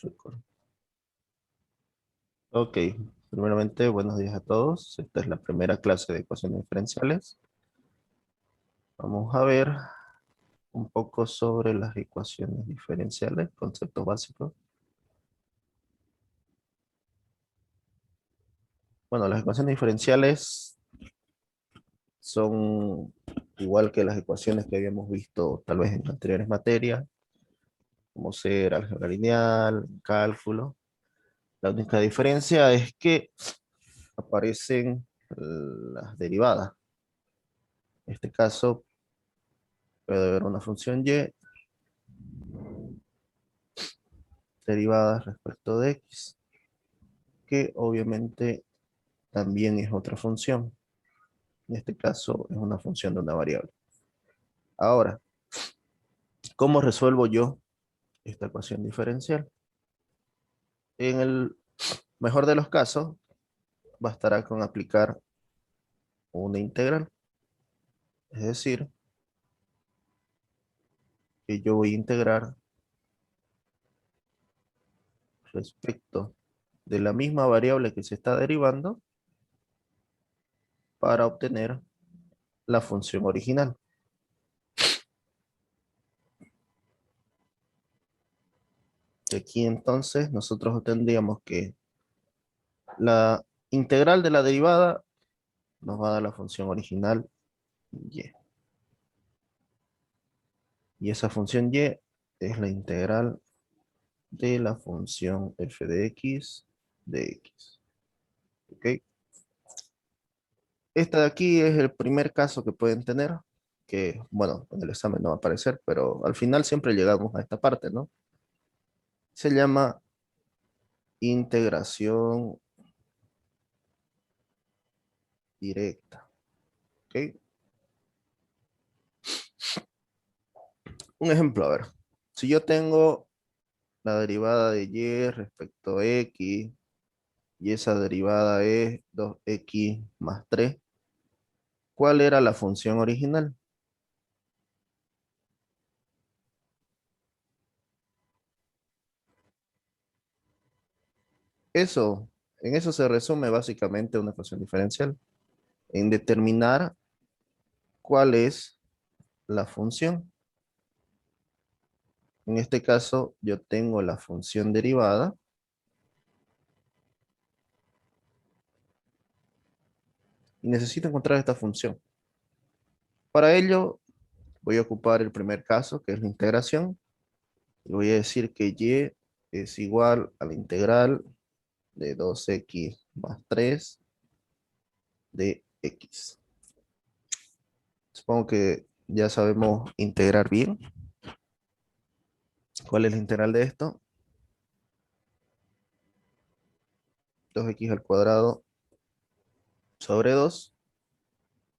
Record. Ok, primeramente buenos días a todos. Esta es la primera clase de ecuaciones diferenciales. Vamos a ver un poco sobre las ecuaciones diferenciales, conceptos básicos. Bueno, las ecuaciones diferenciales son igual que las ecuaciones que habíamos visto tal vez en anteriores materias, como ser álgebra lineal, cálculo. La única diferencia es que aparecen las derivadas. En este caso puede haber una función y derivadas respecto de x, que obviamente también es otra función. En este caso es una función de una variable. Ahora, ¿cómo resuelvo yo esta ecuación diferencial? En el mejor de los casos, bastará con aplicar una integral. Es decir, que yo voy a integrar respecto de la misma variable que se está derivando para obtener la función original. Aquí entonces nosotros tendríamos que la integral de la derivada nos va a dar la función original y. Y esa función y es la integral de la función f de x de x. ¿Ok? Esta de aquí es el primer caso que pueden tener, que, bueno, en el examen no va a aparecer, pero al final siempre llegamos a esta parte, ¿no? Se llama integración directa. ¿Ok? Un ejemplo, a ver. Si yo tengo la derivada de y respecto a x, y esa derivada es 2x más 3, ¿cuál era la función original? Eso, en eso se resume básicamente una ecuación diferencial, en determinar cuál es la función. En este caso, yo tengo la función derivada y necesito encontrar esta función. Para ello, voy a ocupar el primer caso, que es la integración, y voy a decir que y es igual a la integral de 2x más 3 de x. Supongo que ya sabemos integrar bien. ¿Cuál es la integral de esto? 2x al cuadrado sobre 2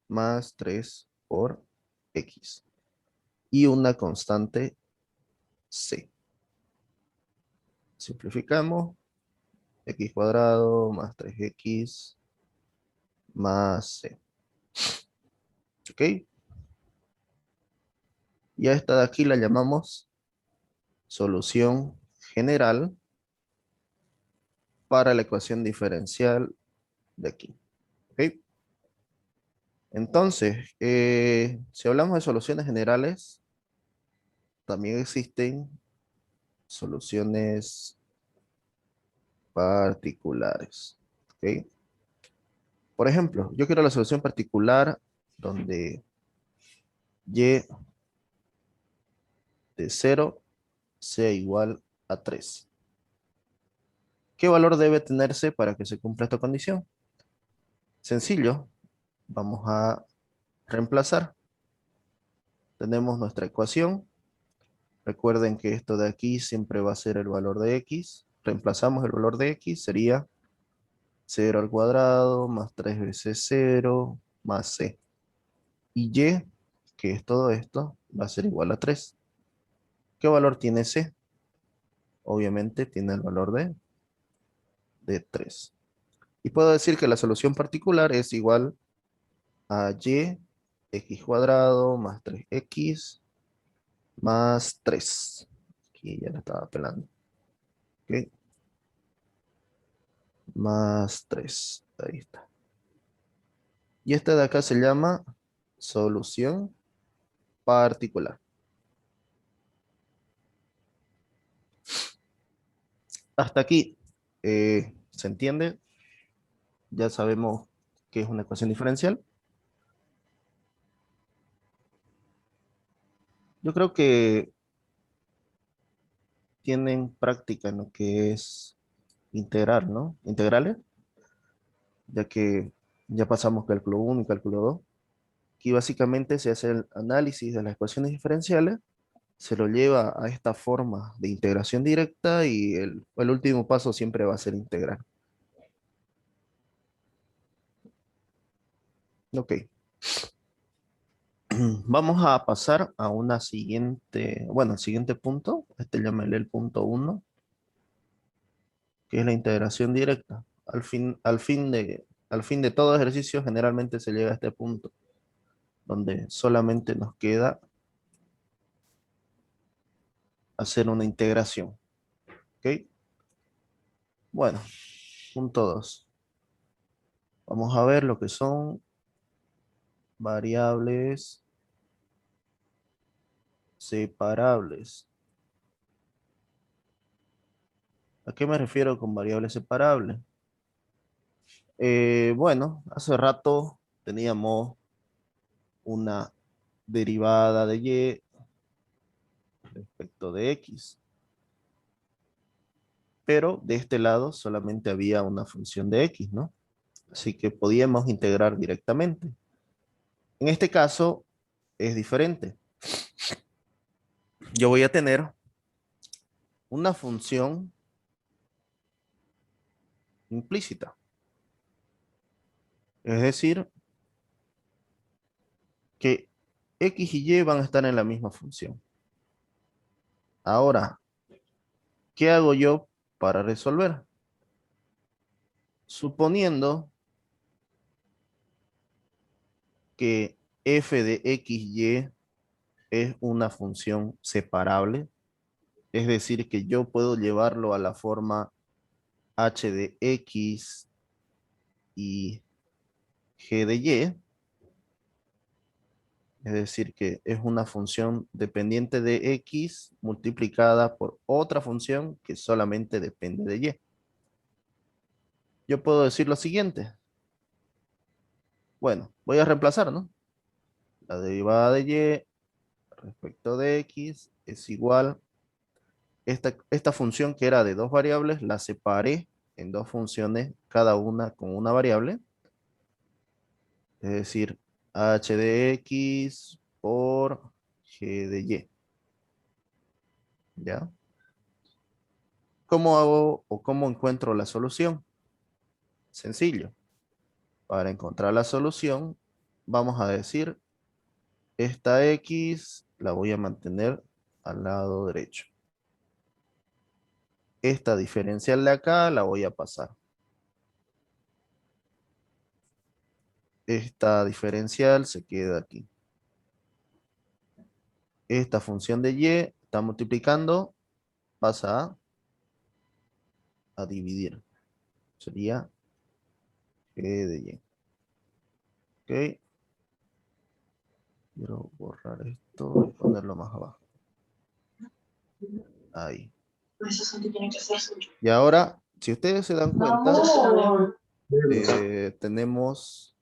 más 3 por x. Y una constante c. Simplificamos. X cuadrado más 3x más c. ¿Ok? Y a esta de aquí la llamamos solución general para la ecuación diferencial de aquí. ¿Ok? Entonces, si hablamos de soluciones generales, también existen soluciones particulares. ¿Ok? Por ejemplo, yo quiero la solución particular donde y de 0 sea igual a 3. ¿Qué valor debe tenerse para que se cumpla esta condición? Sencillo, vamos a reemplazar. Tenemos nuestra ecuación. Recuerden que esto de aquí siempre va a ser el valor de x. Reemplazamos el valor de x, sería 0 al cuadrado más 3 veces 0 más c. Y y, que es todo esto, va a ser igual a 3. ¿Qué valor tiene c? Obviamente tiene el valor de 3. Y puedo decir que la solución particular es igual a y x cuadrado más 3x más 3. Aquí ya la estaba pelando. ¿Ok? Más 3. Ahí está. Y esta de acá se llama solución particular. Hasta aquí, ¿se entiende? Ya sabemos qué es una ecuación diferencial. Yo creo que tienen práctica en lo que es integrar, ¿no? Integrales, ya que ya pasamos cálculo 1 y cálculo 2. Aquí básicamente se hace el análisis de las ecuaciones diferenciales, se lo lleva a esta forma de integración directa y el último paso siempre va a ser integrar. Ok. Vamos a pasar a una siguiente, bueno, al siguiente punto, llámale el punto 1, que es la integración directa. Al fin de todo ejercicio generalmente se llega a este punto, donde solamente nos queda hacer una integración. ¿Ok? Bueno, punto 2. Vamos a ver lo que son variables separables. ¿A qué me refiero con variables separables? Bueno, hace rato teníamos una derivada de y respecto de x, pero de este lado solamente había una función de x, ¿no? Así que podíamos integrar directamente. En este caso es diferente. Yo voy a tener una función implícita. Es decir, que x y y van a estar en la misma función. Ahora, ¿qué hago yo para resolver? Suponiendo que f de x y es una función separable, es decir, que yo puedo llevarlo a la forma h de x y g de y, es decir, que es una función dependiente de x multiplicada por otra función que solamente depende de y. Yo puedo decir lo siguiente. Bueno, voy a reemplazar, ¿no? La derivada de y respecto de x es igual. Esta función que era de dos variables, la separé en dos funciones, cada una con una variable. Es decir, h de x por g de y. ¿Ya? ¿Cómo hago o cómo encuentro la solución? Sencillo. Para encontrar la solución, vamos a decir, esta x la voy a mantener al lado derecho. Esta diferencial de acá la voy a pasar. Esta diferencial se queda aquí. Esta función de y está multiplicando, pasa a dividir. Sería g de y. Ok. Quiero borrar esto y ponerlo más abajo. Ahí. Y ahora, si ustedes se dan cuenta, tenemos...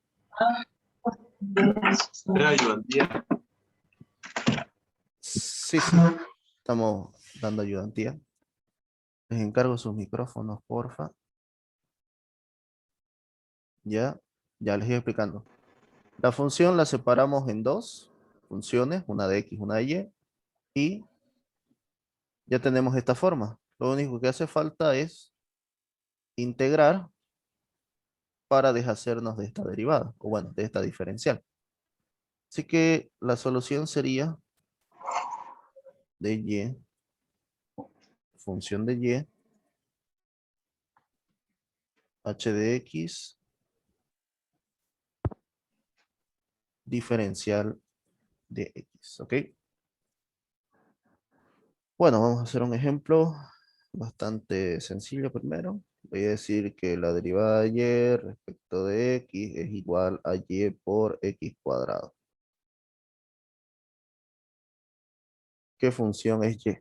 Sí, sí, estamos dando ayudantía. Les encargo sus micrófonos, porfa. Ya les estoy explicando. La función la separamos en dos funciones, una de x, una de y ya tenemos esta forma. Lo único que hace falta es integrar para deshacernos de esta derivada, o bueno, de esta diferencial. Así que la solución sería de y, función de y, h de x, diferencial de x, ¿ok? Bueno, vamos a hacer un ejemplo. bastante sencillo primero. Voy a decir que la derivada de y respecto de x es igual a y por x cuadrado. ¿Qué función es y?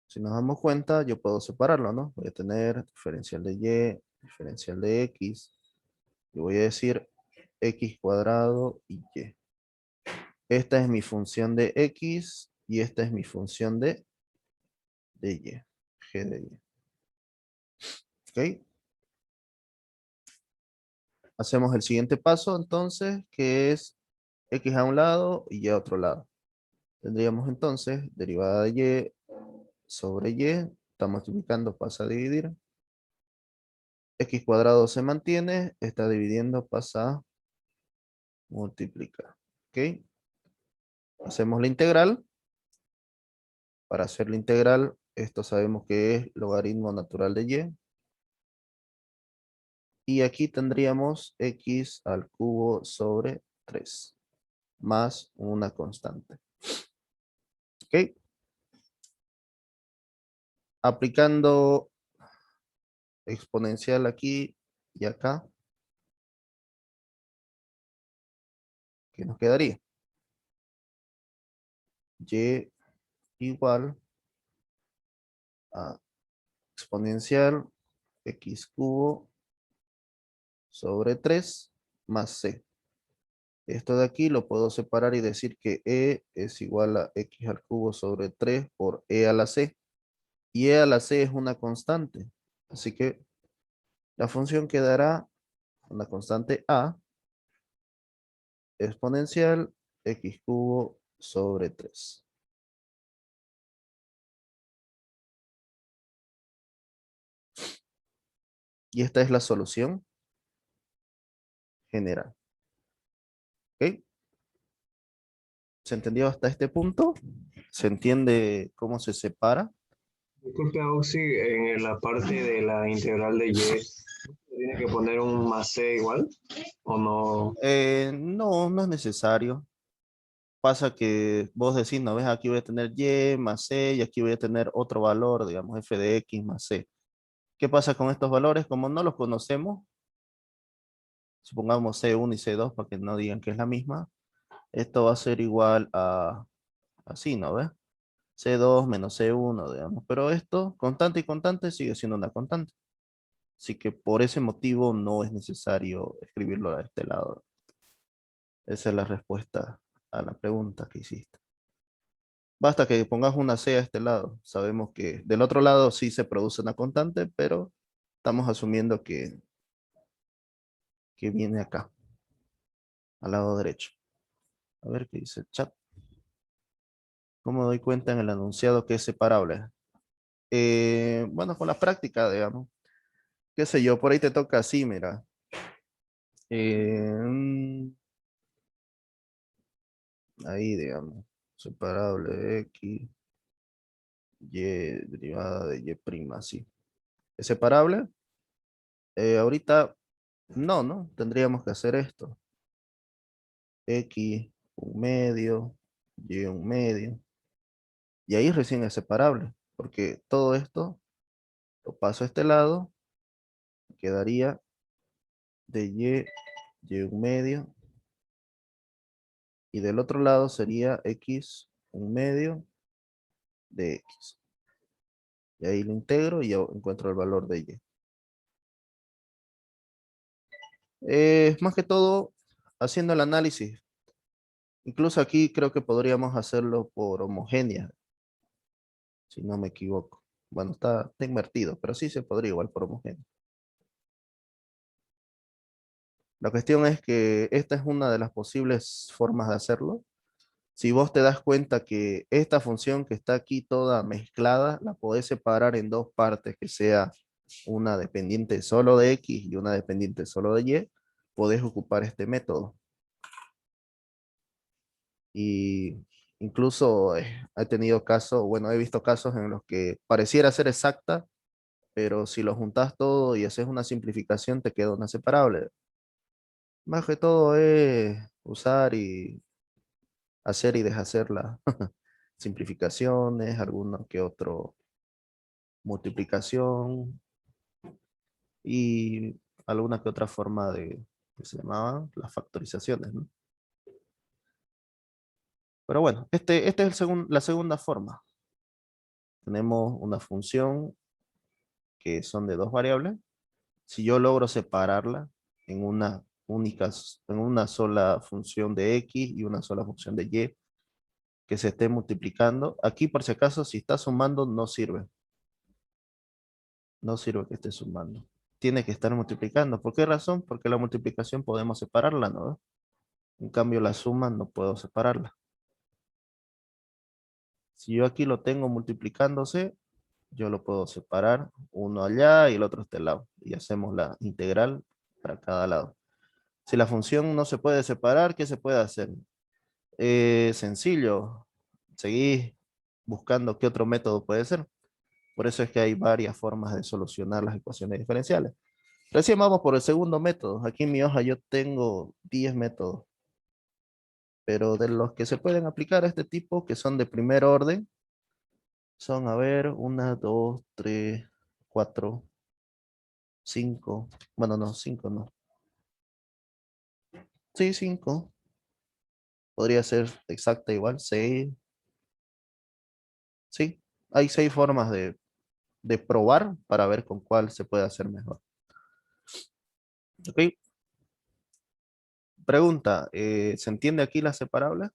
Si nos damos cuenta, yo puedo separarlo, ¿no? Voy a tener diferencial de y, diferencial de x, y voy a decir x cuadrado y y. Esta es mi función de x y esta es mi función de y, g de y. ¿Ok? Hacemos el siguiente paso entonces, que es x a un lado y y a otro lado. Tendríamos entonces derivada de y sobre y, está multiplicando, pasa a dividir. X cuadrado se mantiene, está dividiendo, pasa a multiplicar. ¿Ok? Hacemos la integral. Para hacer la integral, esto sabemos que es logaritmo natural de y. Y aquí tendríamos x al cubo sobre 3, más una constante. ¿Ok? Aplicando exponencial aquí y acá, ¿qué nos quedaría? Y igual a exponencial x cubo sobre 3 más c. Esto de aquí lo puedo separar y decir que e es igual a x al cubo sobre 3 por e a la c. Y e a la c es una constante. Así que la función quedará una constante a exponencial x cubo sobre 3. Y esta es la solución general. ¿Ok? ¿Se entendió hasta este punto? ¿Se entiende cómo se separa? Disculpe, Auxi, en la parte de la integral de y, ¿tiene que poner un más c igual o no? No, no es necesario. Pasa que vos decís, no ves, aquí voy a tener y más c y aquí voy a tener otro valor, digamos f de x más c. ¿Qué pasa con estos valores? Como no los conocemos, supongamos C1 y C2 para que no digan que es la misma, esto va a ser igual a así, ¿no ves? C2 menos C1, digamos. Pero esto, constante y constante, sigue siendo una constante. Así que por ese motivo no es necesario escribirlo a este lado. Esa es la respuesta a la pregunta que hiciste. Basta que pongas una C a este lado. Sabemos que del otro lado sí se produce una constante, pero estamos asumiendo que viene acá, al lado derecho. A ver qué dice el chat. ¿Cómo doy cuenta en el enunciado que es separable? Bueno, con la práctica, digamos. Qué sé yo, por ahí te toca así, mira. Ahí, digamos. Separable de x, y derivada de y prima, así. ¿Es separable? Ahorita no, ¿no? Tendríamos que hacer esto. X, un medio, y un medio. Y ahí recién es separable, porque todo esto lo paso a este lado, quedaría de y un medio, y del otro lado sería x un medio de x. Y ahí lo integro y ya encuentro el valor de y. Más que todo, haciendo el análisis. Incluso aquí creo que podríamos hacerlo por homogénea, si no me equivoco. Bueno, está invertido, pero sí se podría igual por homogénea. La cuestión es que esta es una de las posibles formas de hacerlo. Si vos te das cuenta que esta función que está aquí toda mezclada, la podés separar en dos partes, que sea una dependiente solo de x y una dependiente solo de y, podés ocupar este método. Y incluso he tenido casos, bueno, he visto casos en los que pareciera ser exacta, pero si lo juntas todo y haces una simplificación, te queda una separable. Más que todo es usar y hacer y deshacer las simplificaciones, alguno que otro multiplicación y alguna que otra forma de, que se llamaban las factorizaciones, ¿no? Pero bueno, este es la segunda forma. Tenemos una función que son de dos variables. Si yo logro separarla en una en una sola función de x y una sola función de y que se esté multiplicando, aquí por si acaso, si está sumando, no sirve. No sirve que esté sumando. Tiene que estar multiplicando. ¿Por qué razón? Porque la multiplicación podemos separarla, ¿no? En cambio, la suma no puedo separarla. Si yo aquí lo tengo multiplicándose, yo lo puedo separar, uno allá y el otro a este lado. Y hacemos la integral para cada lado. Si la función no se puede separar, ¿qué se puede hacer? Sencillo. Seguir buscando qué otro método puede ser. Por eso es que hay varias formas de solucionar las ecuaciones diferenciales. Recién vamos por el segundo método. Aquí en mi hoja yo tengo 10 métodos, pero de los que se pueden aplicar a este tipo, que son de primer orden, son, a ver, una, dos, tres, cuatro, cinco. Bueno, no, cinco no. Sí, cinco. Podría ser exacta igual, seis. Sí, hay seis formas de probar para ver con cuál se puede hacer mejor. Ok, pregunta, ¿se entiende aquí la separable?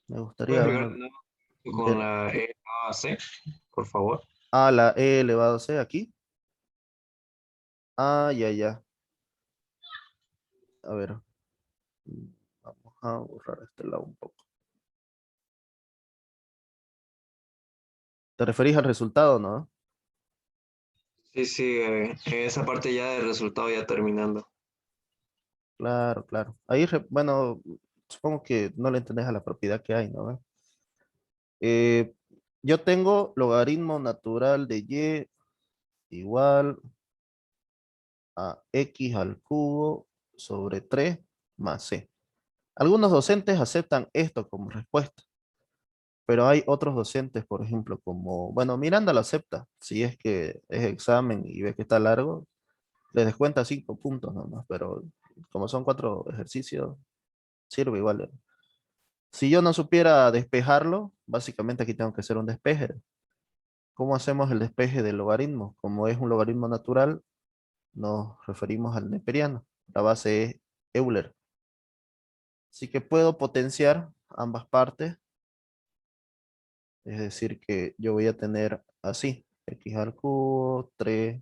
Me ¿Puedes gustaría explicar de nuevo con ver. la E a C, por favor? A la e elevado a c aquí. Ah, ya, ya. A ver, vamos a borrar este lado un poco. ¿Te referís al resultado, no? Sí, sí, en esa parte ya del resultado ya terminando. Claro, claro. Ahí, bueno, supongo que no le entendés a la propiedad que hay, ¿no? Eh, yo tengo logaritmo natural de y igual a x al cubo sobre 3 más c. Algunos docentes aceptan esto como respuesta, pero hay otros docentes, por ejemplo, como, bueno, Miranda lo acepta. Si es que es examen y ve que está largo, les descuenta 5 puntos nomás, pero como son 4 ejercicios, sirve igual. Si yo no supiera despejarlo, básicamente aquí tengo que hacer un despeje. ¿Cómo hacemos el despeje del logaritmo? Como es un logaritmo natural, nos referimos al neperiano. La base es Euler. Así que puedo potenciar ambas partes, es decir, que yo voy a tener así, x al cubo, 3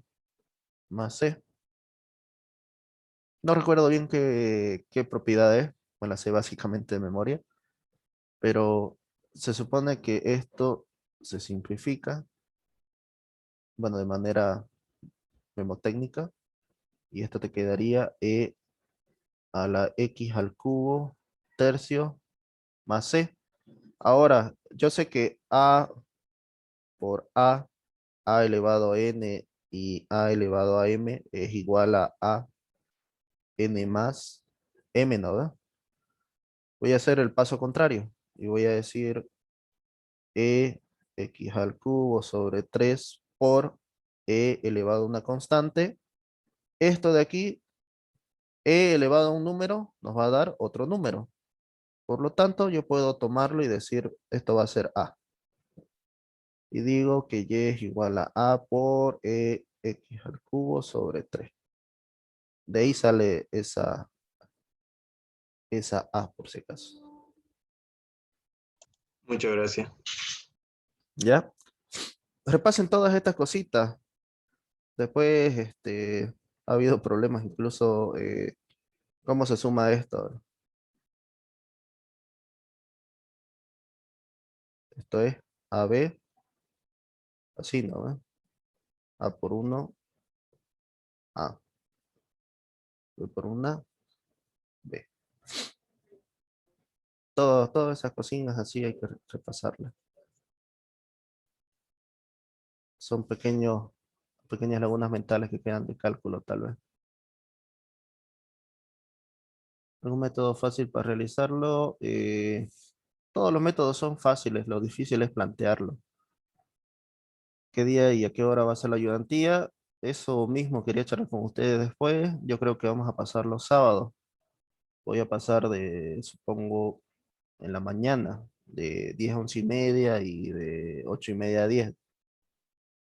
más c. No recuerdo bien qué propiedad es, me la sé básicamente de memoria, pero se supone que esto se simplifica, bueno, de manera memotécnica, y esto te quedaría e a la x al cubo tercio más c. Ahora, yo sé que a por a elevado a n y a elevado a m es igual a n más m, ¿no? ¿Verdad? Voy a hacer el paso contrario y voy a decir e x al cubo sobre 3 por e elevado a una constante. Esto de aquí, e elevado a un número, nos va a dar otro número. Por lo tanto, yo puedo tomarlo y decir, esto va a ser a. Y digo que y es igual a por e x al cubo sobre 3. De ahí sale esa a, por si acaso. Muchas gracias. ¿Ya? Repasen todas estas cositas. Después, ha habido problemas, incluso, ¿cómo se suma esto? Esto es AB, así, ¿no? A por uno, A. B por una, B. Todas esas cosillas así hay que repasarlas. Son pequeñas lagunas mentales que quedan de cálculo, tal vez. ¿Algún método fácil para realizarlo? Todos los métodos son fáciles, lo difícil es plantearlo. ¿Qué día y a qué hora va a ser la ayudantía? Eso mismo quería charlar con ustedes después. Yo creo que vamos a pasar los sábados. Voy a pasar de, supongo, en la mañana, de 10 a 11 y media y de 8 y media a 10.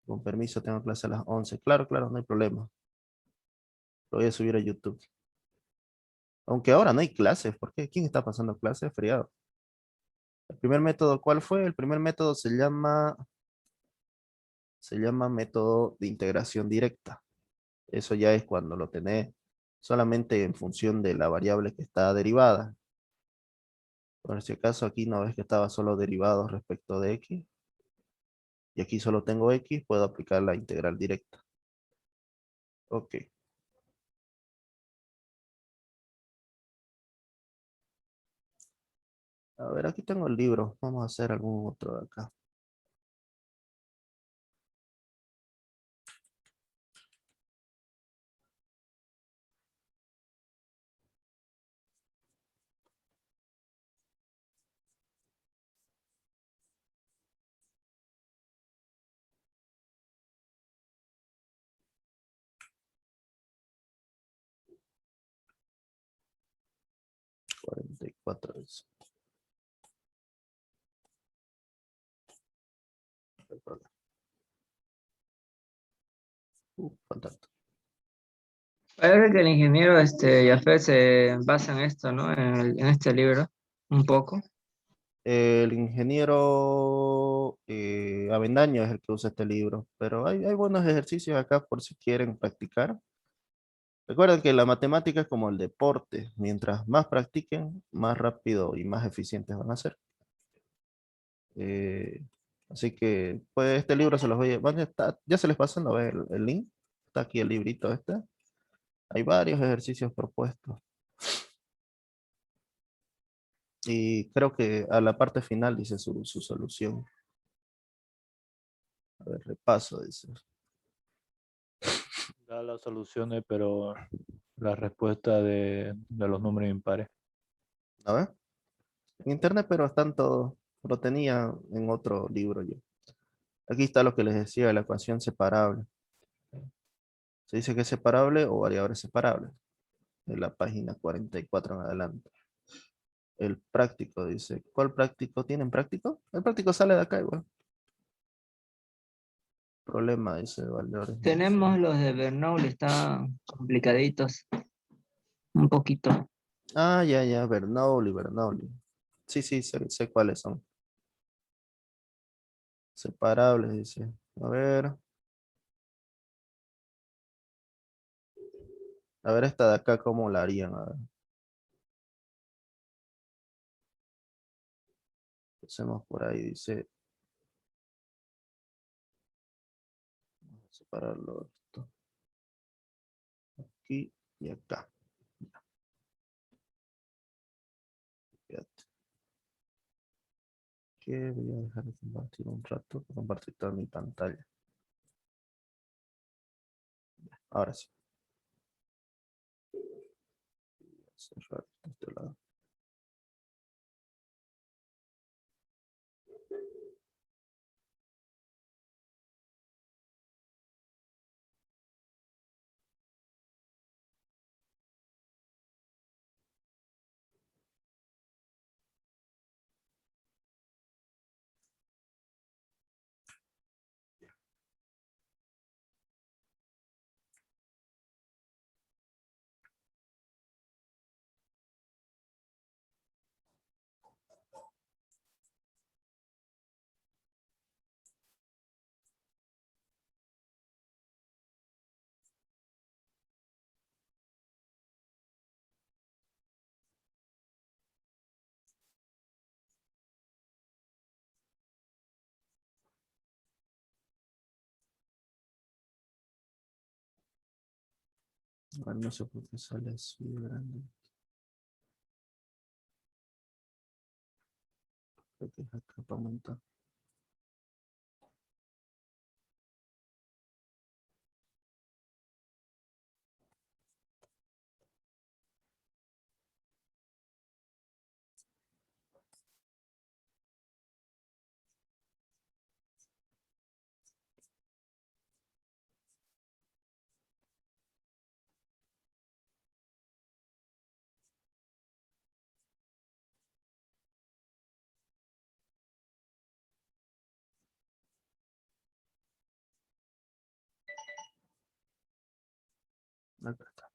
Con permiso, tengo clase a las 11. Claro, claro, no hay problema. Lo voy a subir a YouTube. Aunque ahora no hay clases. ¿Por qué? ¿Quién está pasando clases? Feriado. El primer método, ¿cuál fue? El primer método se llama método de integración directa. Eso ya es cuando lo tenés solamente en función de la variable que está derivada. Por si acaso aquí no ves que estaba solo derivado respecto de x. Y aquí solo tengo x, puedo aplicar la integral directa. Ok. A ver, aquí tengo el libro. Vamos a hacer algún otro de acá. Cuarenta y cuatro es el problema. Falta. Parece que el ingeniero Jafet se basa en esto, ¿no? En este libro, un poco. El ingeniero Avendaño es el que usa este libro, pero hay buenos ejercicios acá por si quieren practicar. Recuerden que la matemática es como el deporte. Mientras más practiquen, más rápido y más eficientes van a ser. Eh, Así que, pues, este libro se los voy a... ya se les pasó, ¿no? Ve el link. Está aquí el librito este. Hay varios ejercicios propuestos. Y creo que a la parte final dice su solución. A ver, repaso, dice. Da las soluciones, pero la respuesta de los números impares. A ver. En internet, pero están todos. Lo tenía en otro libro yo. Aquí está lo que les decía de la ecuación separable. Se dice que es separable o variable separable. En la página 44 en adelante. El práctico dice. ¿Cuál práctico? ¿Tienen práctico? El práctico sale de acá igual. Problema dice valores. Tenemos los de Bernoulli, están complicaditos, un poquito. Ah, ya, ya. Bernoulli, Bernoulli. Sí, sí, sé cuáles son. Separables, dice. A ver. A ver esta de acá, ¿cómo la harían? A ver. Hacemos por ahí, dice. Separarlo esto. Aquí y acá. Fíjate. Que voy a dejar de compartir un rato para compartir toda mi pantalla. Ahora sí. Voy a cerrar de este lado. Ahora no sé por qué sale así de grande. Creo que es acá para aumentar. Acá está.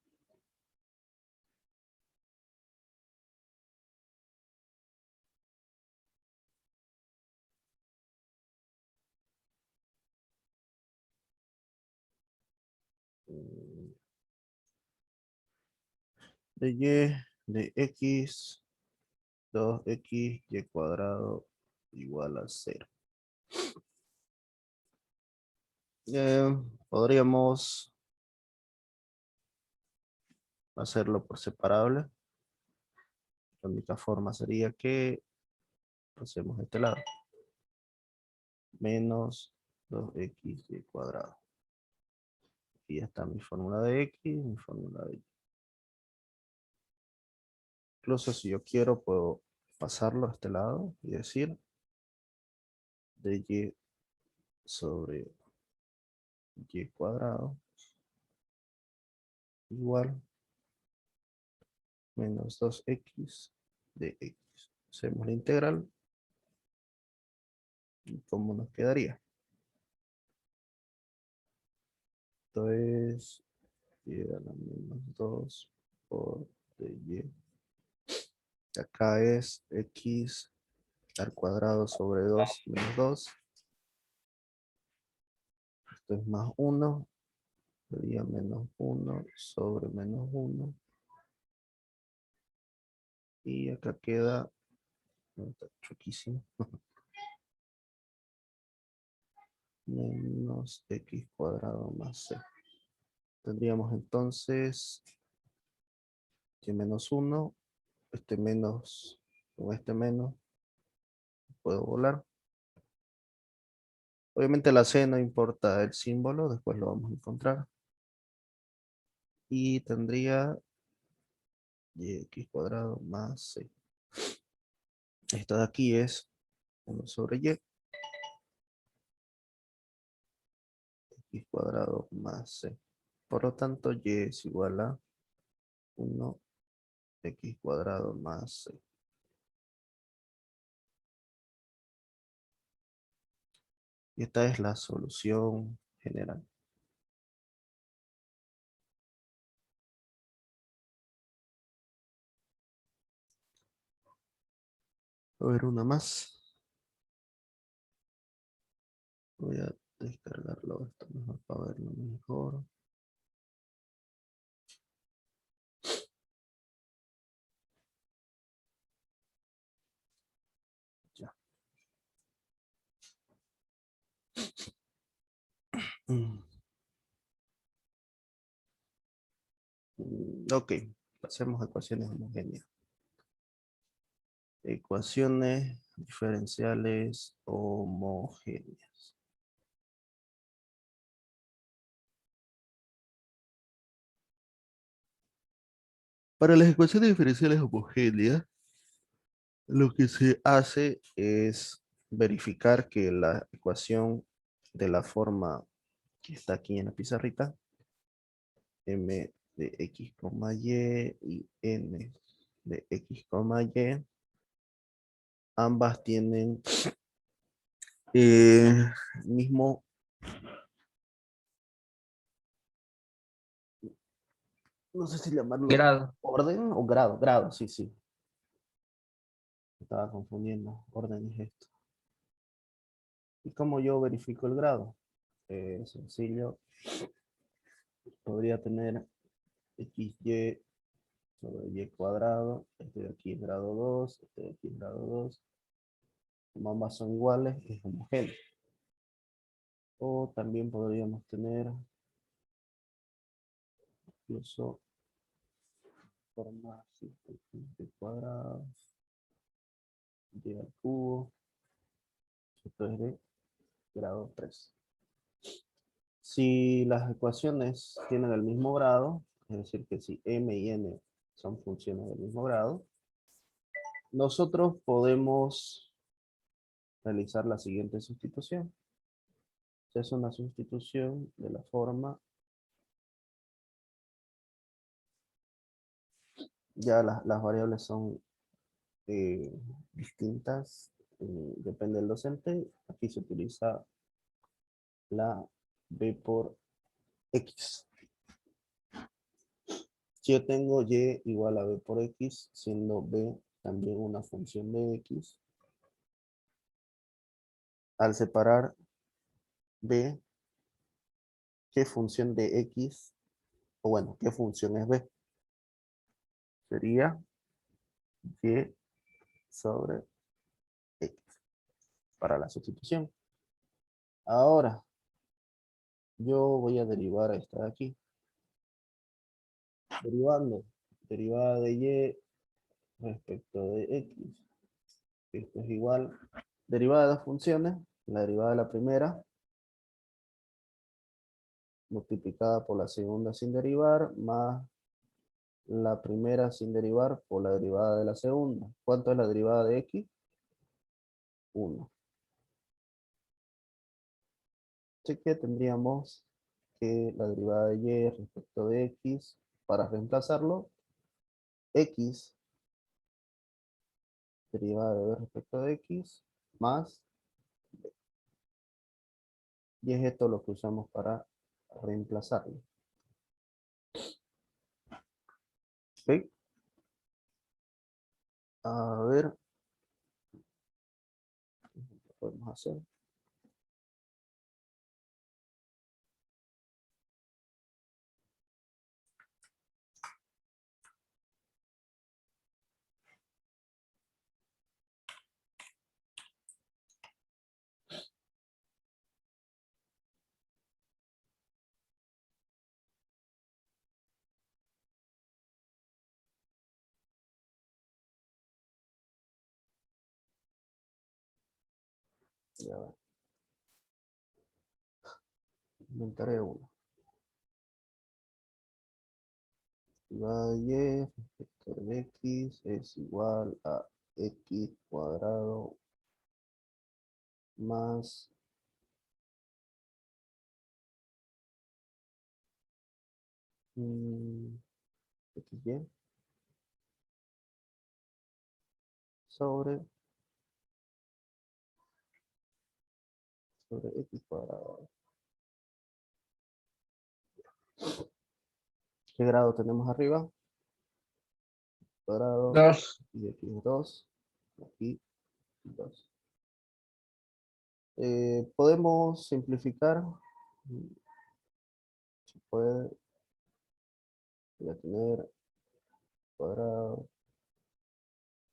De y de x, 2x, y cuadrado igual a 0. Podríamos hacerlo por separable. La única forma sería que hacemos este lado. Menos 2x y cuadrado. Y ya está mi fórmula de x, mi fórmula de y. Incluso si yo quiero, puedo pasarlo a este lado y decir de y sobre y cuadrado igual menos 2x de x. Hacemos la integral. ¿Y cómo nos quedaría? Entonces, y a la menos 2 por dy. Acá es x al cuadrado sobre 2 menos 2. Esto es más 1. Sería menos 1 sobre menos 1. Y acá queda, no, está chuequísimo, menos x cuadrado más c. Tendríamos entonces que menos 1, este menos, con este menos, puedo volar. Obviamente la c no importa el símbolo, después lo vamos a encontrar. Y tendría x cuadrado más c. Esto de aquí es 1 sobre y. X cuadrado más c. Por lo tanto, y es igual a 1 x cuadrado más c. Y esta es la solución general. A ver, una más. Voy a descargarlo esto mejor para verlo mejor. Ya. Ok, pasemos a ecuaciones homogéneas. Ecuaciones diferenciales homogéneas. Para las ecuaciones diferenciales homogéneas, lo que se hace es verificar que la ecuación de la forma que está aquí en la pizarrita, m de x, y n de x, y, ambas tienen mismo no sé si llamarlo Grado. orden o grado, grado, sí, sí. Estaba confundiendo, orden es esto. ¿Y cómo yo verifico el grado? Sencillo. Podría tener xy sobre y cuadrado. Este de aquí es grado 2, este de aquí es grado 2. Como ambas son iguales, es homogéneo. O también podríamos tener incluso forma así, y cuadrado, y al cubo. Esto es de grado 3. Si las ecuaciones tienen el mismo grado, es decir, que si m y n son funciones del mismo grado, nosotros podemos realizar la siguiente sustitución. Es una sustitución de la forma, ya las variables son distintas, depende del docente. Aquí se utiliza la b por x. Si yo tengo y igual a b por x, siendo b también una función de x, al separar b, ¿qué función de x, o bueno, qué función es b? Sería y sobre x para la sustitución. Ahora, yo voy a derivar esta de aquí. Derivando, derivada de y respecto de x. Esto es igual, derivada de las funciones, la derivada de la primera, multiplicada por la segunda sin derivar, más la primera sin derivar por la derivada de la segunda. ¿Cuánto es la derivada de x? 1. Así que tendríamos que la derivada de y respecto de x, para reemplazarlo, x derivada de b respecto de x más b. Y es esto lo que usamos para reemplazarlo. ¿Ok? A ver, ¿qué podemos hacer? Ya va. Inventaré uno. Derivada de y respecto de x es igual a x cuadrado más xy sobre x cuadrado. ¿Qué grado tenemos arriba? Cuadrado 2. y aquí es 2. Aquí 2. Podemos simplificar. Se puede. Voy a tener cuadrado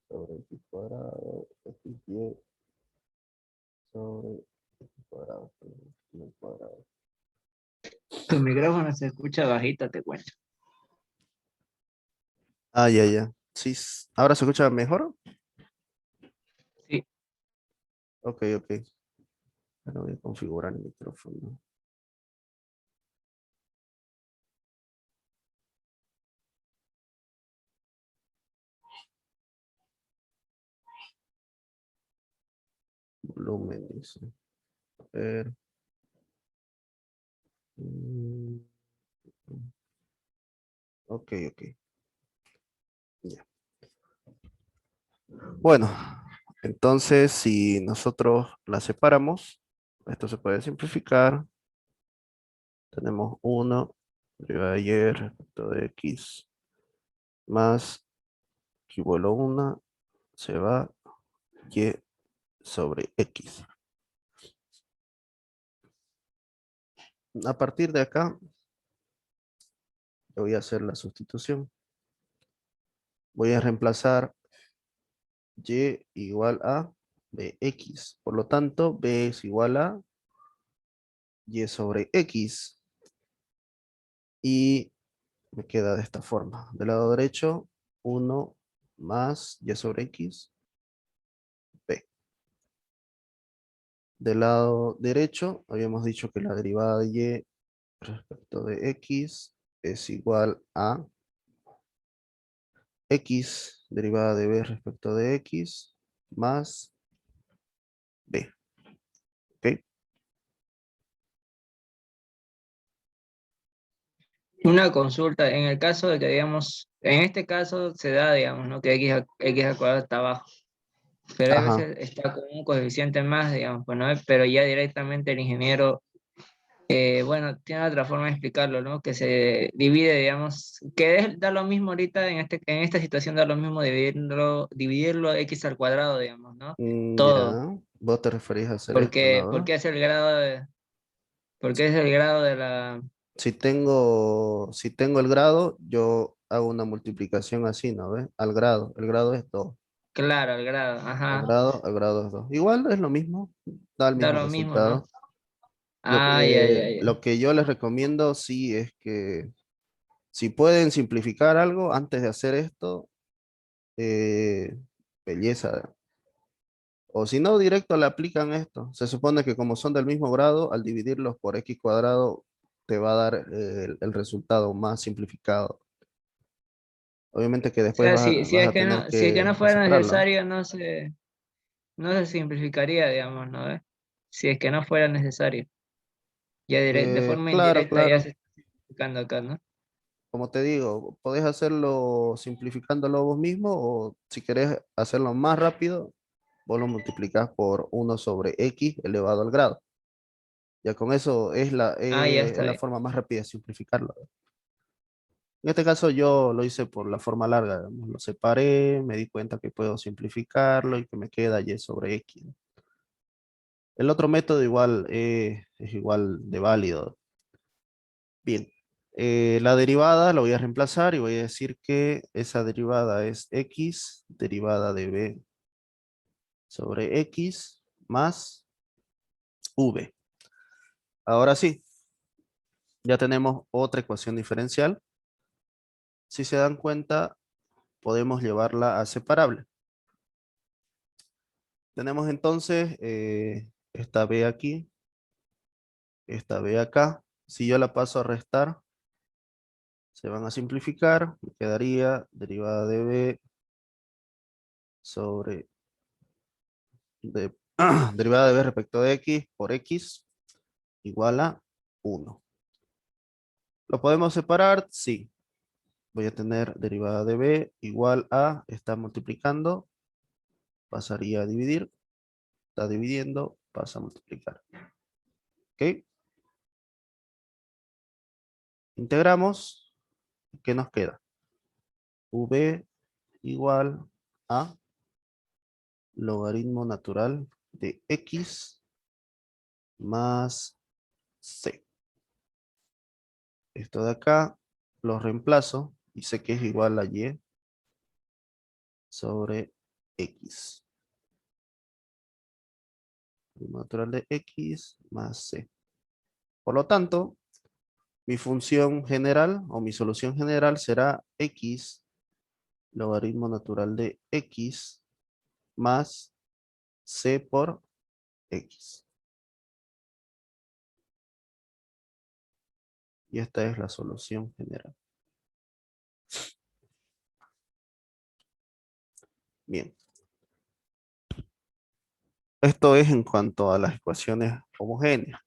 sobre x cuadrado, xy sobre x cuadrado, el cuadrado. Tu micrófono se escucha bajito, te cuento. Ah, ya, ya. Sí, ¿ahora se escucha mejor? Sí. Ok, ok. Ahora voy a configurar el micrófono. Volumen, dice. A ver. Ok, ok. Ya. Bueno, entonces si nosotros la separamos, esto se puede simplificar. Tenemos 1 derivada de y respecto de x más que igual a 1 se va y sobre x. A partir de acá, voy a hacer la sustitución. Voy a reemplazar y igual a bx. Por lo tanto, b es igual a y sobre x. Y me queda de esta forma. Del lado derecho, 1 más y sobre x, b. Del lado derecho, habíamos dicho que la derivada de y respecto de x es igual a x derivada de b respecto de x más b. ¿Ok? Una consulta, en el caso de que, digamos, en este caso se da, digamos, ¿no? Que x al cuadrado está abajo, pero hay Ajá. veces está con un coeficiente más, digamos, pues, ¿no? Pero ya directamente el ingeniero Bueno, tiene otra forma de explicarlo, ¿no? Que se divide, digamos, que da lo mismo ahorita en esta situación, da lo mismo dividirlo x al cuadrado, digamos, ¿no? Todo. Ya, vos te referís a hacer esto, ¿no? ¿Verdad? Porque es el grado porque es el grado de la, Si tengo el grado, yo hago una multiplicación así, ¿no ves? Al grado. El grado es 2. claro, el grado, ajá, Al grado es 2. Igual es lo mismo, da el da mismo lo mismo, ¿no? resultado. Ah, ya, ya, ya. Lo que yo les recomiendo, sí, es que si pueden simplificar algo antes de hacer esto, eh, belleza. O si no, directo le aplican esto. Se supone que como son del mismo grado, al dividirlos por x cuadrado, te va a dar el resultado más simplificado. Obviamente que O después sea, vas a tener si es que no que fuera separarlo. necesario, no se simplificaría, digamos, ¿no? Si es que no fuera necesario. Ya de forma Claro, indirecta ya se claro. está simplificando acá, ¿no? Como te digo, podés hacerlo simplificándolo vos mismo o si querés hacerlo más rápido, vos lo multiplicás por 1/x elevado al grado. Ya con eso Ah, ya es está la bien. forma más rápida de simplificarlo. En este caso yo lo hice por la forma larga, digamos. Lo separé, me di cuenta que puedo simplificarlo y que me queda y/x. El otro método igual es igual de válido. Bien, la derivada la voy a reemplazar y voy a decir que esa derivada es x derivada de b sobre x más v. Ahora sí, ya tenemos otra ecuación diferencial. Si se dan cuenta, podemos llevarla a separable. Tenemos entonces esta b aquí, esta b acá. Si yo la paso a restar, se van a simplificar. Me quedaría derivada de b sobre de, derivada de b respecto de x por x igual a 1. ¿Lo podemos separar? Sí. Voy a tener derivada de b igual a, está multiplicando, pasaría a dividir, está dividiendo, pasa a multiplicar. ¿Ok? Integramos. ¿Qué nos queda? V igual a logaritmo natural de x más c. Esto de acá lo reemplazo y sé que es igual a y sobre x. Logaritmo natural de x más c. Por lo tanto, mi función general o mi solución general será x logaritmo natural de x más c por x. Y esta es la solución general. Bien. Esto es en cuanto a las ecuaciones homogéneas.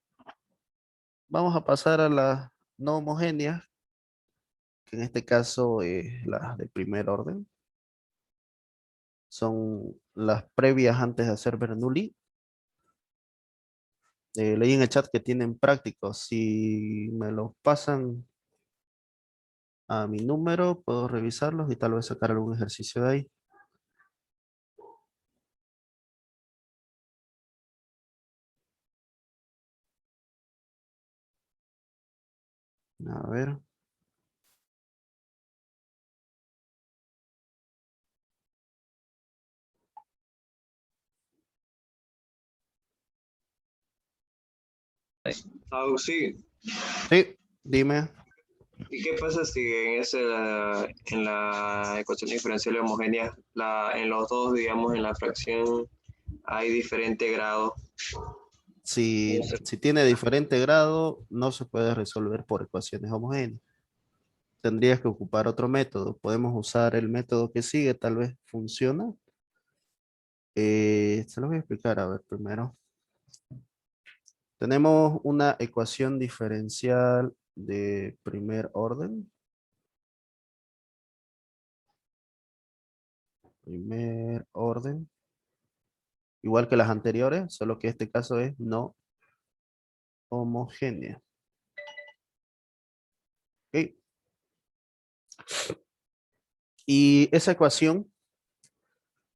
Vamos a pasar a las no homogéneas, que en este caso es las de primer orden. Son las previas antes de hacer Bernoulli. Leí en el chat que tienen prácticos. Si me los pasan a mi número, puedo revisarlos y tal vez sacar algún ejercicio de ahí. A ver. Sí. Sí, dime. ¿Y qué pasa si en la ecuación diferencial homogénea, en los dos, digamos, en la fracción hay diferente grado? Si tiene diferente grado, no se puede resolver por ecuaciones homogéneas. Tendrías que ocupar otro método. Podemos usar el método que sigue, tal vez funciona. Se lo voy a explicar, a ver, primero. Tenemos una ecuación diferencial de primer orden. Primer orden. Igual que las anteriores, solo que este caso es no homogénea. ¿Ok? Y esa ecuación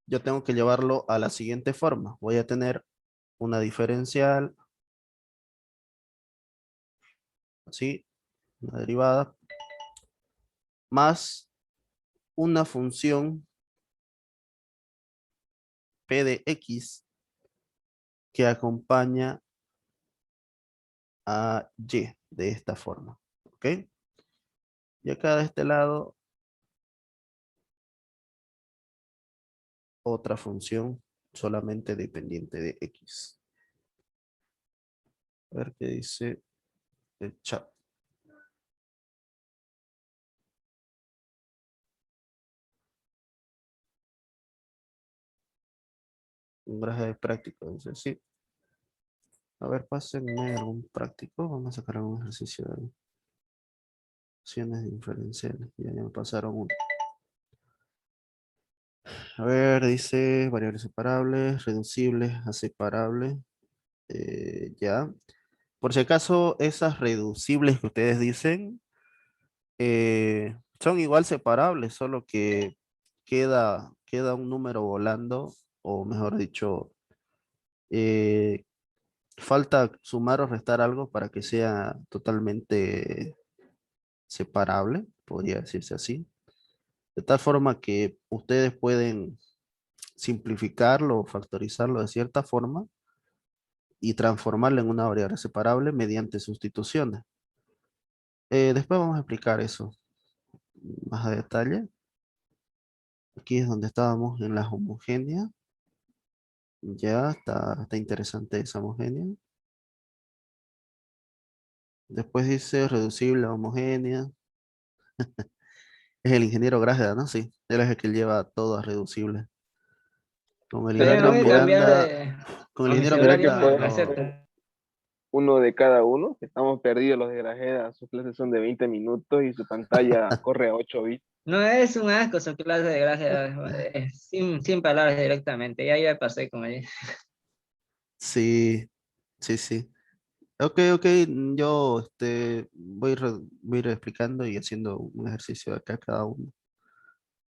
yo tengo que llevarlo a la siguiente forma. Voy a tener una diferencial, así, una derivada, más una función p de x que acompaña a y de esta forma. ¿Ok? Y acá de este lado, otra función solamente dependiente de x. A ver qué dice el chat. Un garaje de práctico, dice sí. A ver, pásenme algún práctico. Vamos a sacar algún ejercicio de funciones diferenciales. Ya me pasaron uno. A ver, dice variables separables, reducibles a separables. Ya. Por si acaso, esas reducibles que ustedes dicen son igual separables, solo que queda un número volando, o mejor dicho, eh, falta sumar o restar algo para que sea totalmente separable, podría decirse así. De tal forma que ustedes pueden simplificarlo o factorizarlo de cierta forma y transformarlo en una variable separable mediante sustituciones. Después vamos a explicar eso más a detalle. Aquí es donde estábamos en las homogéneas. Ya está interesante esa homogénea. Después dice reducible a homogénea. Es el ingeniero Grajeda, ¿no? Sí, él es el que lleva todo a reducible. Con el ¿Será ingeniero que Voy a cambiar podemos, Miranda, de con el a mi ingeniero será que seudónimo Miranda a podemos no. Lacerda. uno de cada uno? Estamos perdidos los de Grajeda, sus clases son de 20 minutos y su pantalla corre a 8 bits. No es un asco su clase de gracia, sin palabras directamente. Ya pasé con ella. Sí, sí, sí. Ok, ok, yo voy a ir explicando y haciendo un ejercicio de acá cada uno.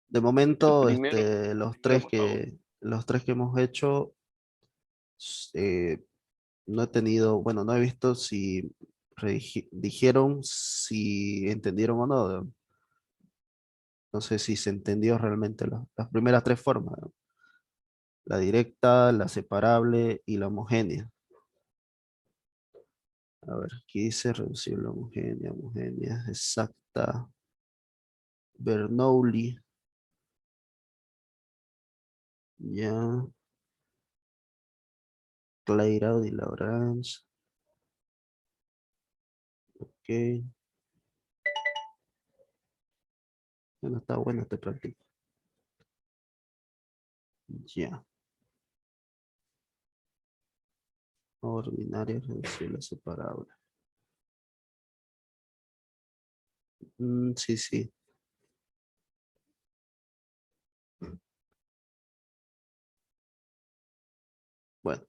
De momento, Primero, primero, por favor. los tres que hemos hecho, eh, no he tenido, bueno, no he visto si dijeron si entendieron o no. No sé si se entendió realmente las primeras tres formas, ¿no? La directa, la separable y la homogénea. A ver, aquí dice reducible homogénea, homogénea, exacta, Bernoulli, ya, Clairaut y Lagrange, ok, bueno, está bueno este práctico, ya, ordinaria, reducible, separable. Sí, sí. Bueno,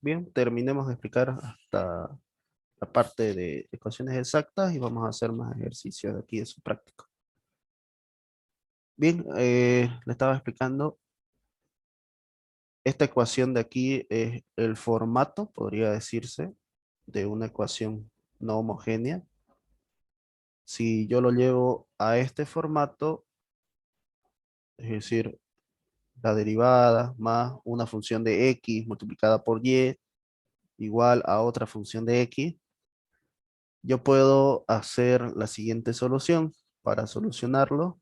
bien, terminemos de explicar hasta la parte de ecuaciones exactas y vamos a hacer más ejercicios de aquí de su práctica. Bien, le estaba explicando, esta ecuación de aquí es el formato, podría decirse, de una ecuación no homogénea. Si yo lo llevo a este formato, es decir, la derivada más una función de x multiplicada por y igual a otra función de x, yo puedo hacer la siguiente solución. Para solucionarlo,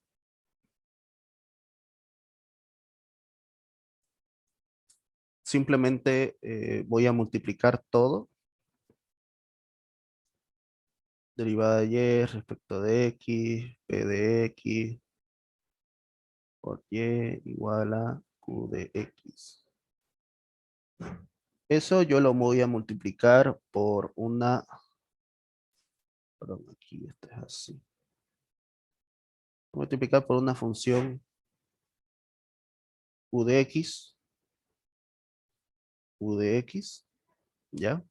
simplemente voy a multiplicar todo. Derivada de y respecto de x, p de x por y igual a q de x. Eso yo lo voy a multiplicar por una, perdón, aquí esto es así. Multiplicar por una función u de x, ¿ya?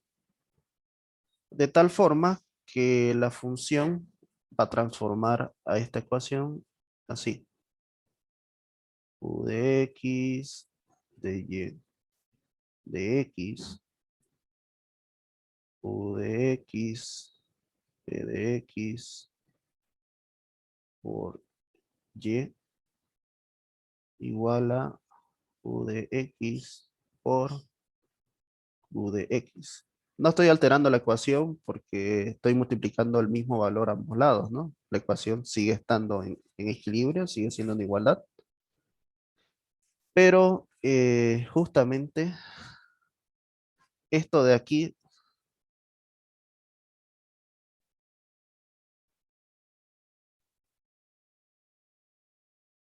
De tal forma que la función va a transformar a esta ecuación así. U de X, de Y, de X, U de X, P de X, por Y, igual a U de X por U de X. No estoy alterando la ecuación porque estoy multiplicando el mismo valor a ambos lados, ¿no? La ecuación sigue estando en equilibrio, sigue siendo en igualdad. Pero justamente esto de aquí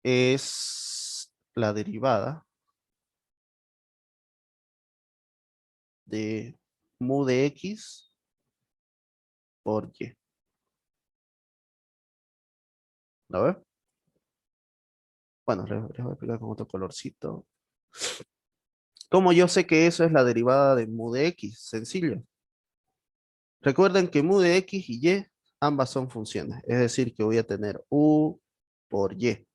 es la derivada de mu de X por Y. ¿Lo ves? Bueno, les voy a explicar con otro colorcito. Como yo sé que eso es la derivada de mu de X, sencillo. Recuerden que mu de X y Y ambas son funciones. Es decir, que voy a tener U por Y.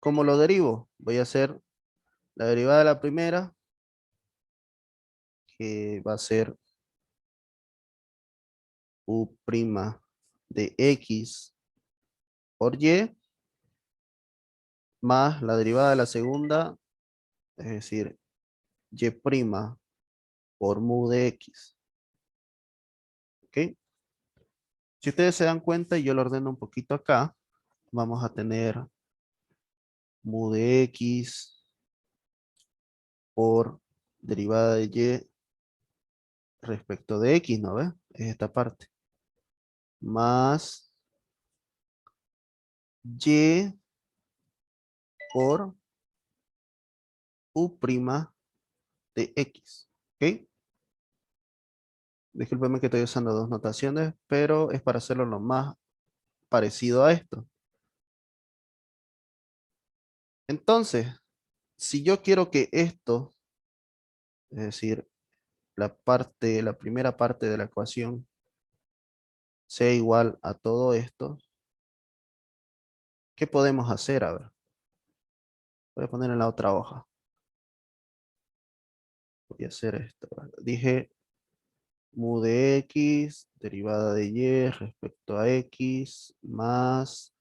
¿Cómo lo derivo? Voy a hacer la derivada de la primera, que va a ser U' de X por Y, más la derivada de la segunda, es decir, Y' por mu de X. ¿Ok? Si ustedes se dan cuenta, y yo lo ordeno un poquito acá, vamos a tener mu de X por derivada de Y respecto de X, ¿no ves? Es esta parte. Más Y por U' de X. ¿Ok? Discúlpenme que estoy usando dos notaciones, pero es para hacerlo lo más parecido a esto. Entonces, si yo quiero que esto, es decir, la primera parte de la ecuación, sea igual a todo esto, ¿qué podemos hacer? A ver, voy a poner en la otra hoja. Voy a hacer esto. Dije mu de X, derivada de Y respecto a X, más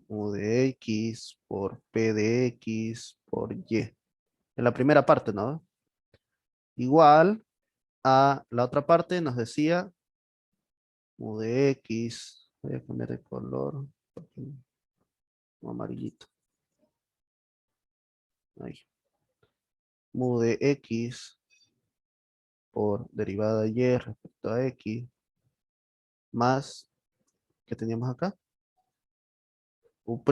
mu de X por P de X por Y. En la primera parte, ¿no? Igual a la otra parte nos decía mu de X. Voy a poner el color como amarillito. Ahí. Mu de X por derivada de Y respecto a X más, ¿qué teníamos acá? U'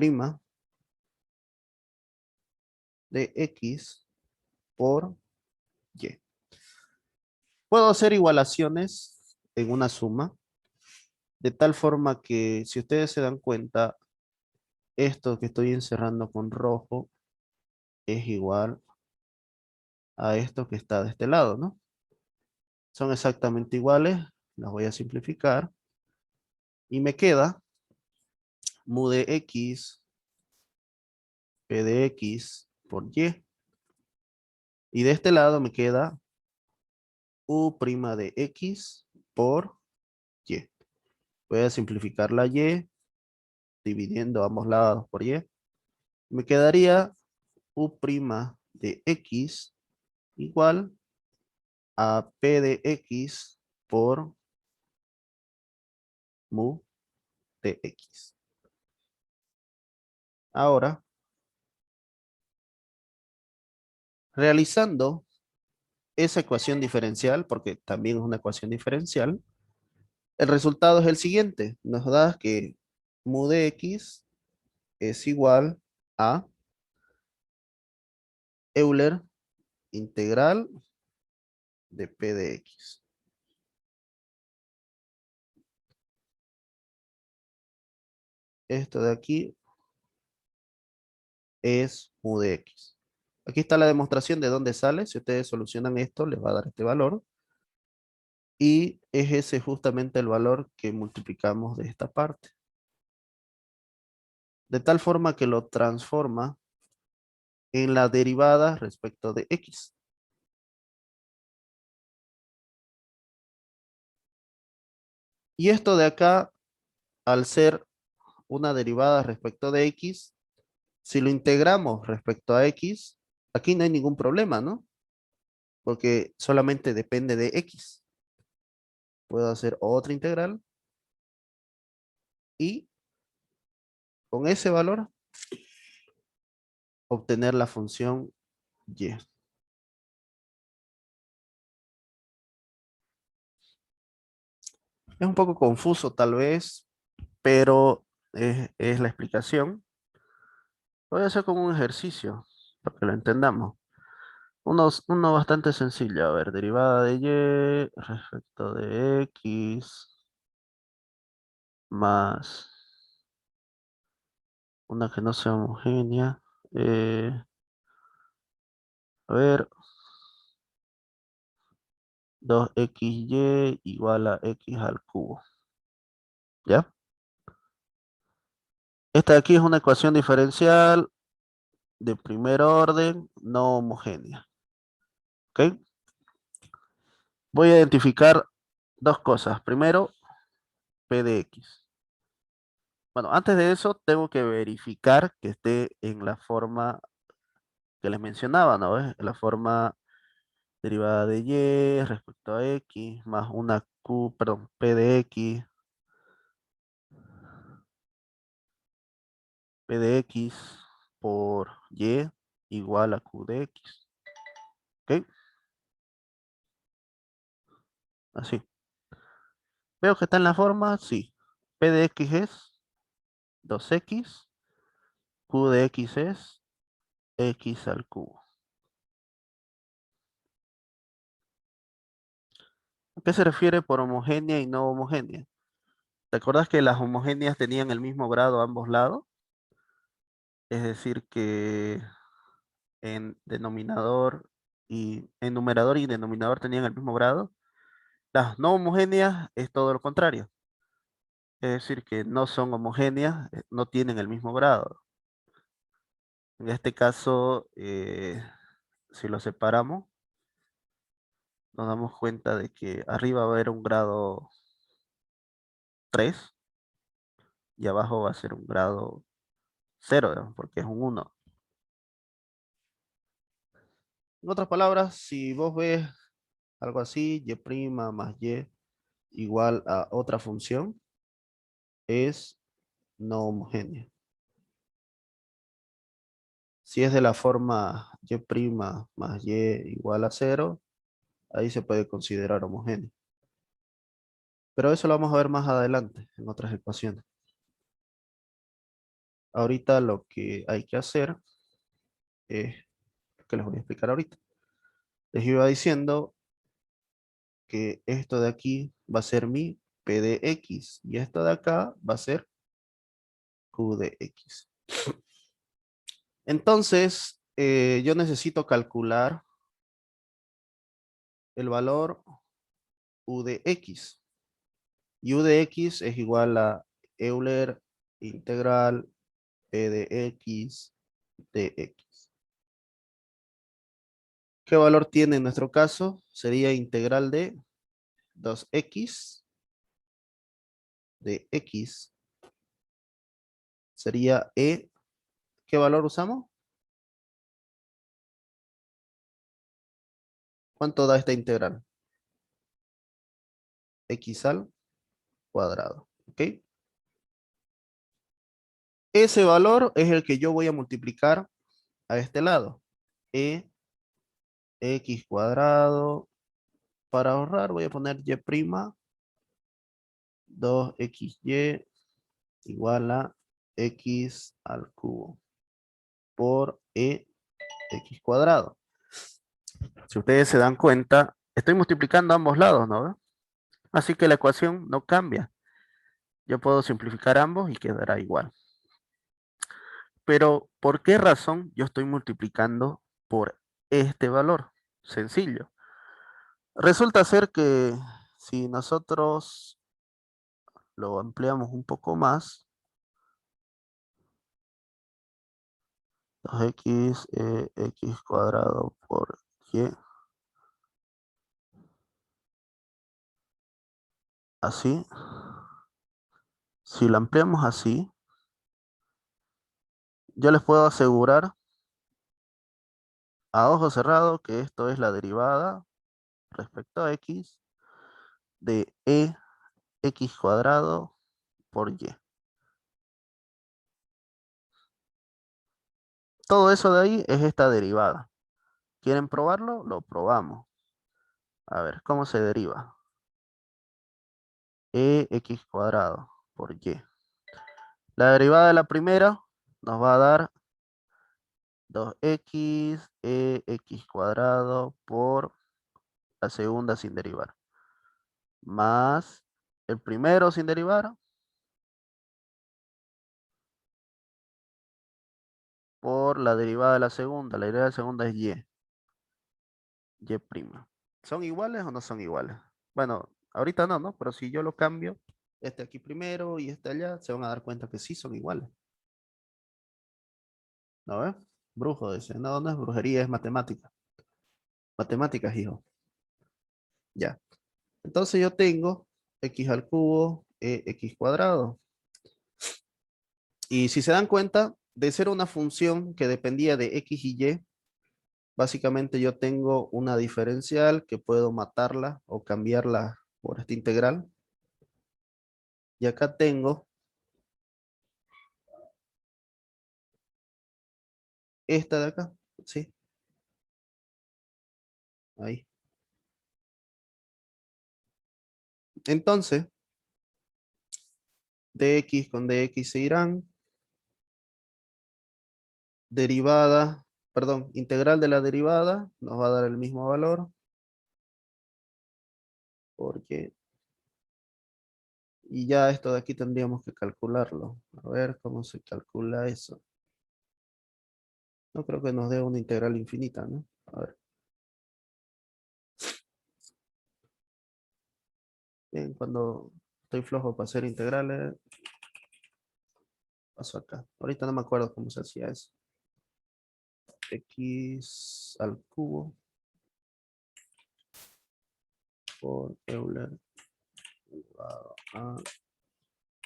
de X por Y. Puedo hacer igualaciones en una suma, de tal forma que si ustedes se dan cuenta, esto que estoy encerrando con rojo es igual a esto que está de este lado, ¿no? Son exactamente iguales, las voy a simplificar y me queda mu de X, P de X por Y. Y de este lado me queda U' de X por Y. Voy a simplificar la Y, dividiendo ambos lados por Y. Me quedaría U' de X igual a P de X por mu de X. Ahora, realizando esa ecuación diferencial, porque también es una ecuación diferencial, el resultado es el siguiente. Nos da que mu de X es igual a Euler integral de P de X. Esto de aquí es mu de X. Aquí está la demostración de dónde sale. Si ustedes solucionan esto, les va a dar este valor. y es ese justamente el valor que multiplicamos de esta parte. De tal forma que lo transforma en la derivada respecto de x. Y esto de acá, al ser una derivada respecto de x, si lo integramos respecto a x, aquí no hay ningún problema, ¿no? Porque solamente depende de x. Puedo hacer otra integral y con ese valor obtener la función y. Es un poco confuso tal vez, pero es la explicación. Lo voy a hacer como un ejercicio para que lo entendamos. Uno bastante sencillo. A ver, derivada de y respecto de x más una que no sea homogénea. A ver, 2xy igual a x al cubo. ¿Ya? Esta de aquí es una ecuación diferencial de primer orden no homogénea. ¿Ok? Voy a identificar dos cosas. Primero, p de x. Bueno, antes de eso tengo que verificar que esté en la forma que les mencionaba, ¿no? ¿Ves? La forma derivada de y respecto a x más una q, perdón, p de x por y igual a q de x. ¿Ok? Así. ¿Veo que está en la forma? Sí. P de x es 2x, q de x es x al cubo. ¿A qué se refiere por homogénea y no homogénea? ¿Te acuerdas que las homogéneas tenían el mismo grado a ambos lados? Es decir, que en denominador y en numerador y denominador tenían el mismo grado. Las no homogéneas es todo lo contrario. Es decir, que no son homogéneas, no tienen el mismo grado. En este caso, si lo separamos, nos damos cuenta de que arriba va a haber un grado 3 y abajo va a ser un grado 0, digamos, porque es un 1. En otras palabras, si vos ves algo así, y' más y igual a otra función, es no homogénea. Si es de la forma y' más y igual a 0, ahí se puede considerar homogéneo. Pero eso lo vamos a ver más adelante, en otras ecuaciones. Ahorita lo que hay que hacer es lo que les voy a explicar ahorita. Les iba diciendo que esto de aquí va a ser mi p de x y esto de acá va a ser q de x. Entonces, yo necesito calcular el valor u de x. Y u de x es igual a Euler integral p de x de x. ¿Qué valor tiene en nuestro caso? Sería integral de 2x de x. Sería e. ¿Qué valor usamos? ¿Cuánto da esta integral? X al cuadrado. ¿Ok? Ese valor es el que yo voy a multiplicar a este lado. E x cuadrado. Para ahorrar voy a poner y', 2xy igual a x al cubo por e x cuadrado. Si ustedes se dan cuenta, estoy multiplicando ambos lados, ¿no? Así que la ecuación no cambia. Yo puedo simplificar ambos y quedará igual. Pero, ¿por qué razón yo estoy multiplicando por este valor? Sencillo. Resulta ser que si nosotros lo ampliamos un poco más, 2x x cuadrado por y, así. Si lo ampliamos así, yo les puedo asegurar a ojo cerrado que esto es la derivada respecto a x de x cuadrado por y. Todo eso de ahí es esta derivada. ¿Quieren probarlo? Lo probamos. A ver, ¿cómo se deriva? X cuadrado por y. La derivada de la primera nos va a dar 2x x cuadrado por la segunda sin derivar. Más el primero sin derivar por la derivada de la segunda. La derivada de la segunda es y. Y prima. ¿Son iguales o no son iguales? Bueno, ahorita no, ¿no? Pero si yo lo cambio, este aquí primero y este allá, se van a dar cuenta que sí son iguales. ¿No ves? Brujo dice, no, no es brujería, es matemática. Matemáticas, hijo. Ya. Entonces yo tengo x al cubo, x cuadrado. Y si se dan cuenta, de ser una función que dependía de x y y, básicamente yo tengo una diferencial que puedo matarla o cambiarla por esta integral. Y acá tengo esta de acá, ¿sí? Ahí. Entonces, dx con dx se irán. Derivada, perdón, integral de la derivada nos va a dar el mismo valor. Porque, y ya esto de aquí tendríamos que calcularlo. A ver cómo se calcula eso. No creo que nos dé una integral infinita, ¿no? A ver. Bien, cuando estoy flojo para hacer integrales, paso acá. Ahorita no me acuerdo cómo se hacía eso. X al cubo por Euler elevado a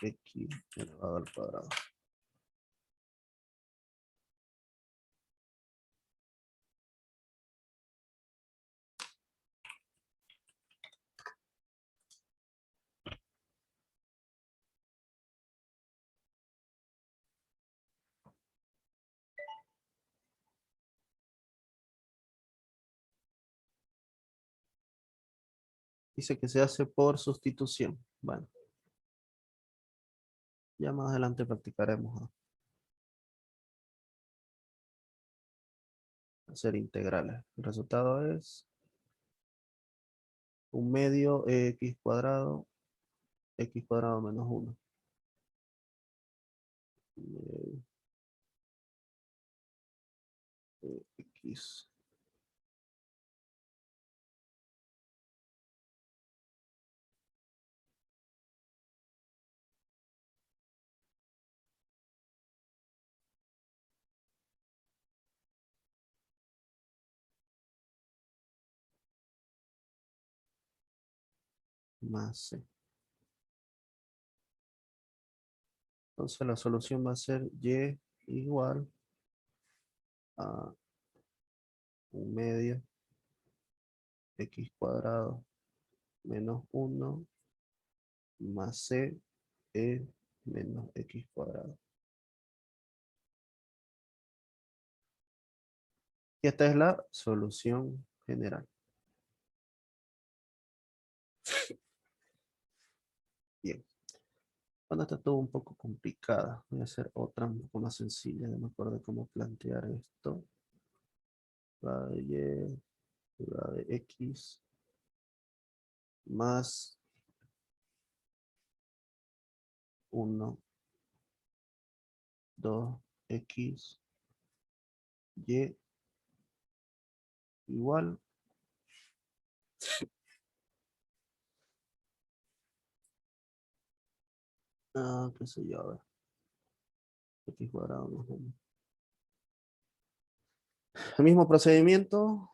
X elevado al cuadrado. Dice que se hace por sustitución. Bueno, ya más adelante practicaremos a hacer integrales. El resultado es 1/2 x cuadrado menos 1. X más C. Entonces la solución va a ser y igual a 1/2 x cuadrado menos 1 más c menos x cuadrado. Y esta es la solución general. Bien. Bueno, esta estuvo un poco complicada. Voy a hacer otra un poco más sencilla. No me acuerdo cómo plantear esto. La de y, la de x más 1, 2x, y igual qué sé yo, a ver. X cuadrado más uno. El mismo procedimiento.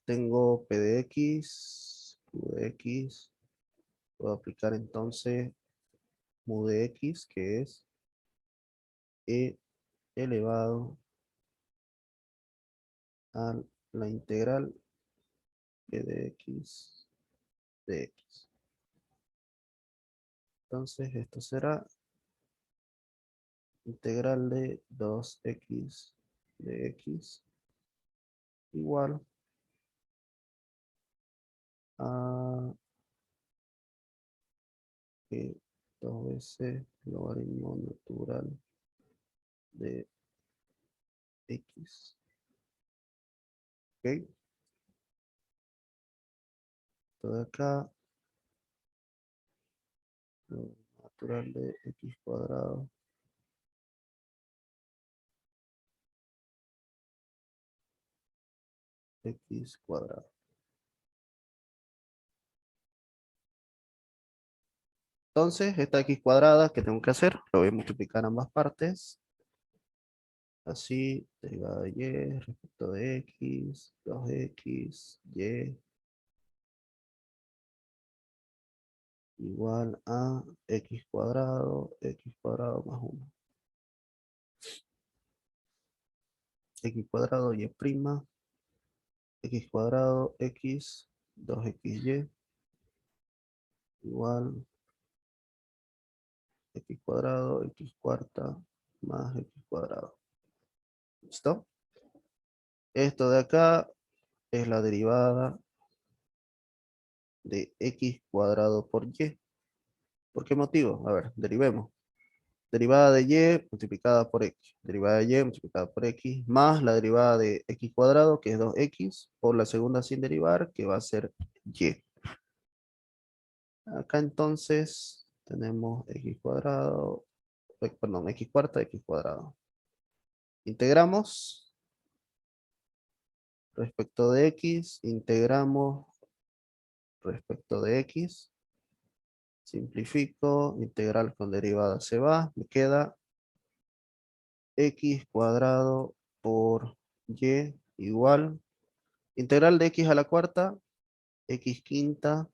Tengo P de X, Q de X. Puedo aplicar entonces mu de X, que es E elevado a la integral P de X de X. Entonces esto será integral de 2x de x igual a que 2 veces logaritmo natural de x. ¿Ok? Esto de acá, logaritmo natural de x cuadrado x cuadrado. Entonces, esta x cuadrada que tengo que hacer, lo voy a multiplicar ambas partes. Así, derivada de y respecto de x, 2x, y igual a x cuadrado más 1. X cuadrado y prima, x cuadrado x, 2xy igual x cuadrado, x cuarta más x cuadrado. ¿Listo? Esto de acá es la derivada de x cuadrado por y. ¿Por qué motivo? A ver, derivemos. Derivada de y multiplicada por x. Derivada de y multiplicada por x más la derivada de x cuadrado, que es 2x, por la segunda sin derivar, que va a ser y. Acá entonces tenemos x cuadrado, perdón, x cuarta, x cuadrado. Integramos respecto de x, integramos respecto de x. Simplifico, integral con derivada se va, me queda x cuadrado por y igual, integral de x a la cuarta, x quinta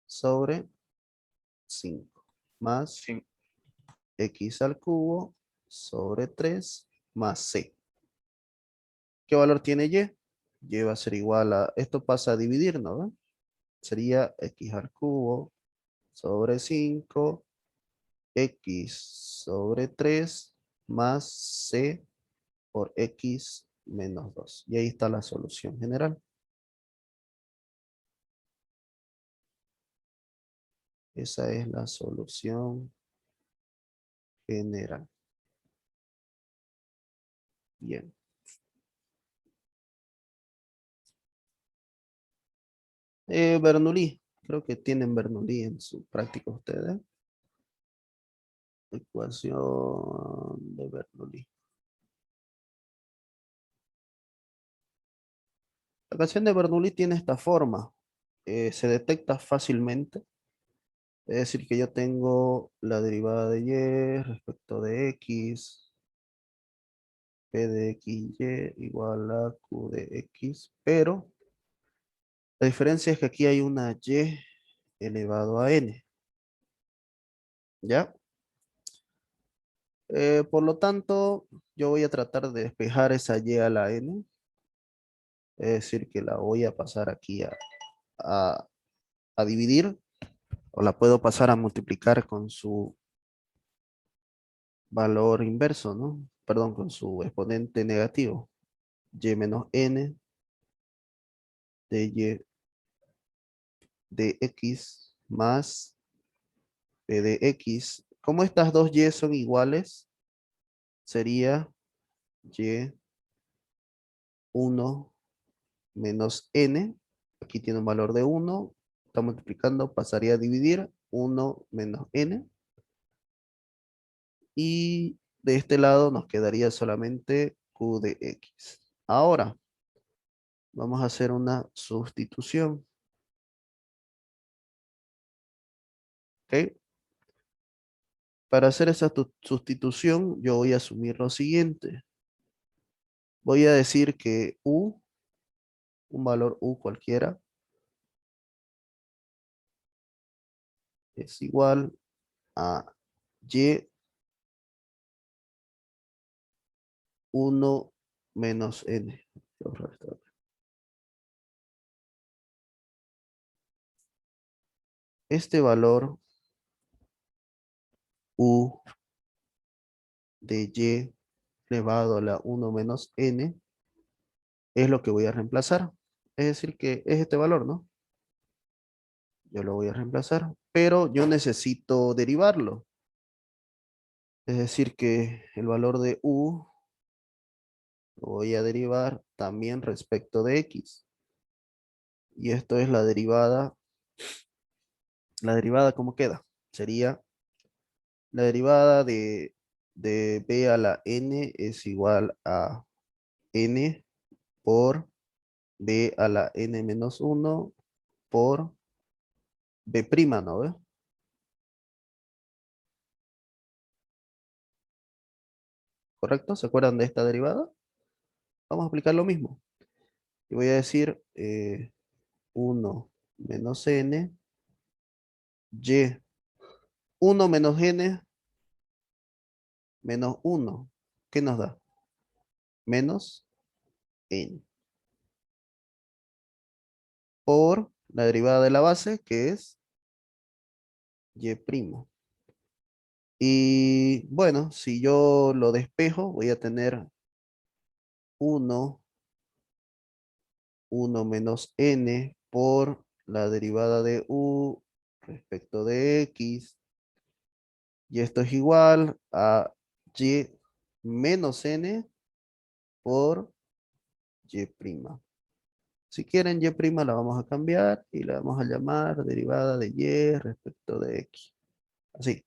sobre 5, más Sí. x al cubo sobre 3 más c. ¿Qué valor tiene y? Y va a ser igual a, esto pasa a dividir, ¿no? Sería x al cubo sobre 5, x sobre 3 más c por x menos 2. Y ahí está la solución general. Esa es la solución general. Bien. Bernoulli. Creo que tienen Bernoulli en su práctica ustedes. Ecuación de Bernoulli. La ecuación de Bernoulli tiene esta forma. Se detecta fácilmente. Es decir, que yo tengo la derivada de y respecto de x, p de xy igual a q de x, pero la diferencia es que aquí hay una y elevado a n. ¿Ya? Por lo tanto, yo voy a tratar de despejar esa y a la n. Es decir, que la voy a pasar aquí a, a dividir, o la puedo pasar a multiplicar con su valor inverso, ¿no? Perdón, con su exponente negativo. Y menos n de y de x más p de x. Como estas dos y son iguales, sería y 1 menos n. Aquí tiene un valor de 1. Está multiplicando, pasaría a dividir 1 menos n. Y de este lado nos quedaría solamente q de x. Ahora, vamos a hacer una sustitución. ¿Ok? Para hacer esa sustitución, yo voy a asumir lo siguiente. Voy a decir que U, un valor U cualquiera, es igual a Y 1 menos N. Este valor U de Y elevado a la 1 menos N es lo que voy a reemplazar. Es decir, que es este valor, ¿no? Yo lo voy a reemplazar, pero yo necesito derivarlo. Es decir, que el valor de U lo voy a derivar también respecto de X. Y esto es la derivada. La derivada, ¿cómo queda? Sería la derivada de B a la N es igual a N por B a la N menos 1 por B', ¿no ve? ¿Correcto? ¿Se acuerdan de esta derivada? Vamos a aplicar lo mismo. Y voy a decir 1 menos N, Y. 1 menos N menos 1. ¿Qué nos da? Menos N. Por la derivada de la base, que es Y'. Y bueno, si yo lo despejo, voy a tener 1 menos N por la derivada de U respecto de X. Y esto es igual a Y menos N por Y'. Si quieren Y' la vamos a cambiar y la vamos a llamar derivada de Y respecto de X. Así.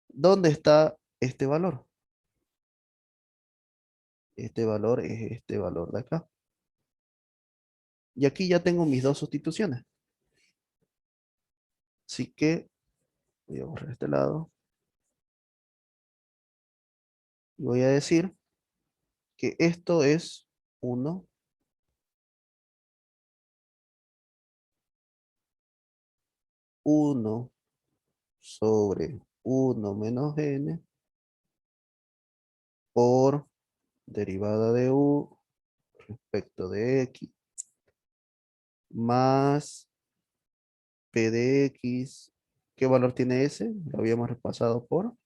¿Dónde está este valor? Este valor es este valor de acá. Y aquí ya tengo mis dos sustituciones. Así que voy a borrar este lado. Y voy a decir que esto es 1 sobre 1 menos N por derivada de U respecto de X más P de X. ¿Qué valor tiene ese? Lo habíamos repasado por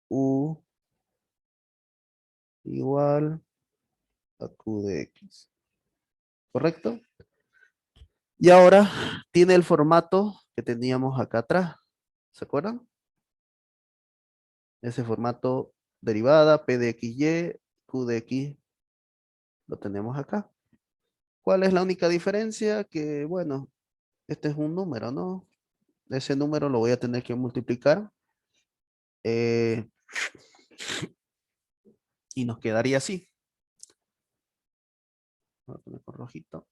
U igual a Q de X. ¿Correcto? Y ahora tiene el formato que teníamos acá atrás. ¿Se acuerdan? Ese formato derivada, P de XY, Q de X, lo tenemos acá. ¿Cuál es la única diferencia? Que, bueno, este es un número, ¿no? Ese número lo voy a tener que multiplicar. Y nos quedaría así. Voy a poner con rojito.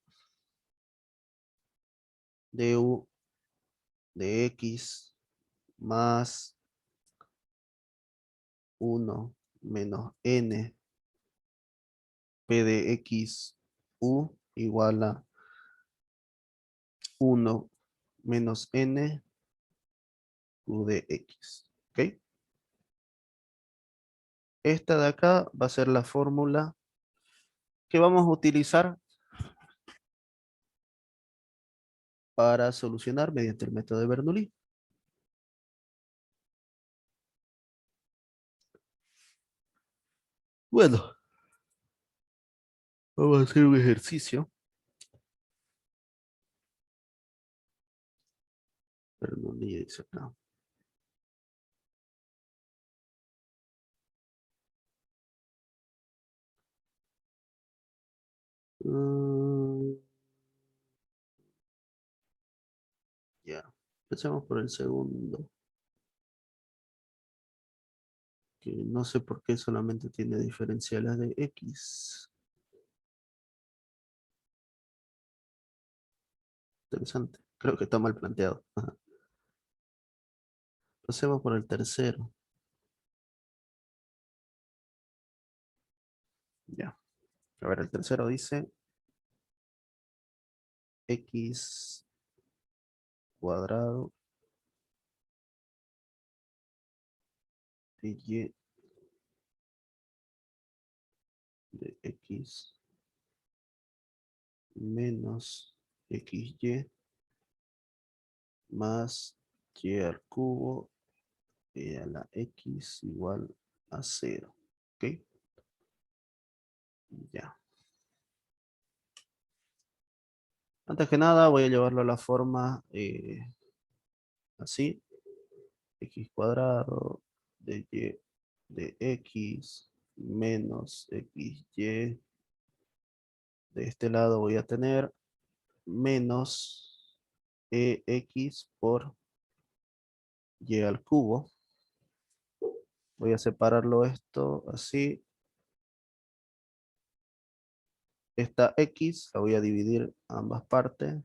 Du de X más 1 menos N P de X U igual a 1 menos N Q de X. ¿Ok? Esta de acá va a ser la fórmula que vamos a utilizar para solucionar mediante el método de Bernoulli. Bueno, vamos a hacer un ejercicio. Bernoulli dice acá. Ya, empecemos por el segundo. Que no sé por qué solamente tiene diferenciales de X. Interesante. Creo que está mal planteado. Ajá. Pasemos por el tercero. Ya. A ver, el tercero dice x cuadrado de y de x menos xy más y al cubo a la x igual a 0. ¿Ok? Ya. Antes que nada voy a llevarlo a la forma así. X cuadrado de y de x menos xy. De este lado voy a tener menos ex por y al cubo. Voy a separarlo esto así. Esta x la voy a dividir a ambas partes.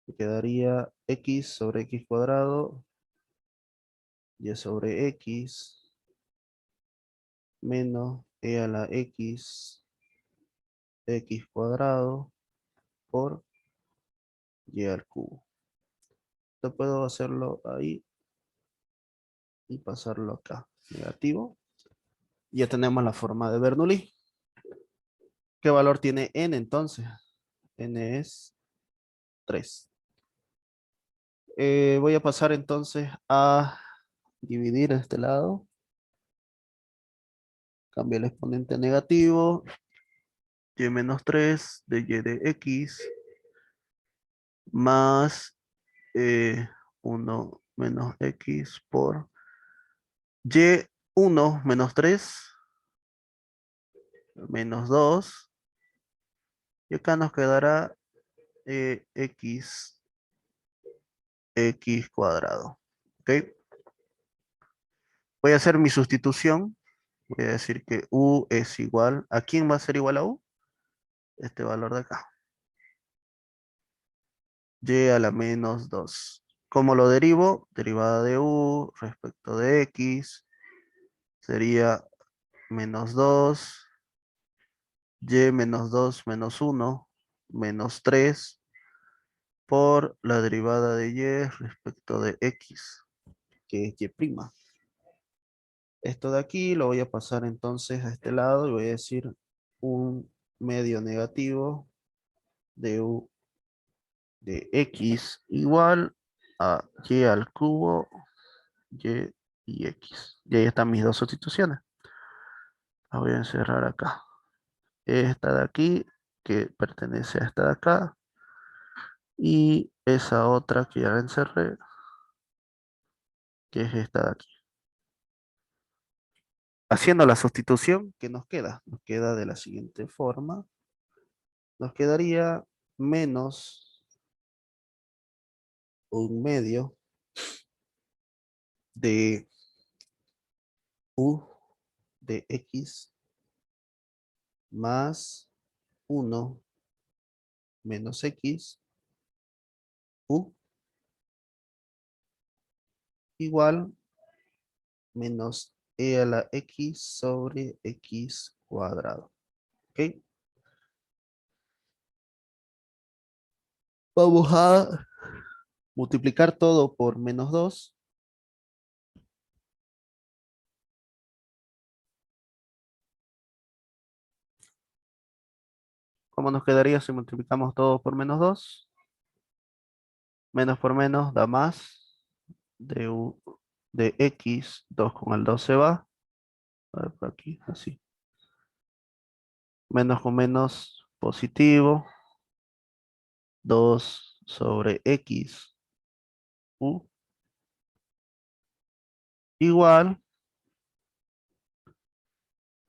Me quedaría x sobre x cuadrado y sobre x menos a la x cuadrado por y al cubo. Esto puedo hacerlo ahí y pasarlo acá. Negativo. Ya tenemos la forma de Bernoulli. ¿Qué valor tiene n entonces? N es 3. Voy a pasar entonces a dividir este lado. Cambio el exponente negativo. Y menos 3 de y de x más 1 menos x por y1 menos 3 menos 2. Y acá nos quedará x cuadrado. ¿Ok? Voy a hacer mi sustitución. Voy a decir que u es igual. ¿A quién va a ser igual a u? Este valor de acá. Y a la menos 2. ¿Cómo lo derivo? Derivada de u respecto de x sería menos 2. Y menos 2 menos 1 menos 3 por la derivada de y respecto de x, que es y'. Esto de aquí lo voy a pasar entonces a este lado y voy a decir un medio negativo de u de x igual a y al cubo y y x. Y ahí están mis dos sustituciones. La voy a encerrar acá. Esta de aquí que pertenece a esta de acá y esa otra que ya la encerré, que es esta de aquí. Haciendo la sustitución, ¿qué nos queda? Nos queda de la siguiente forma. Nos quedaría menos un medio de u de x más 1 menos x u igual menos a la x sobre x cuadrado. ¿Ok? Vamos a multiplicar todo por menos 2. ¿Cómo nos quedaría si multiplicamos todo por menos 2? Menos por menos da más de u de x. 2 con el 2 se va. A ver, por aquí, así. Menos con menos positivo. 2 sobre x u igual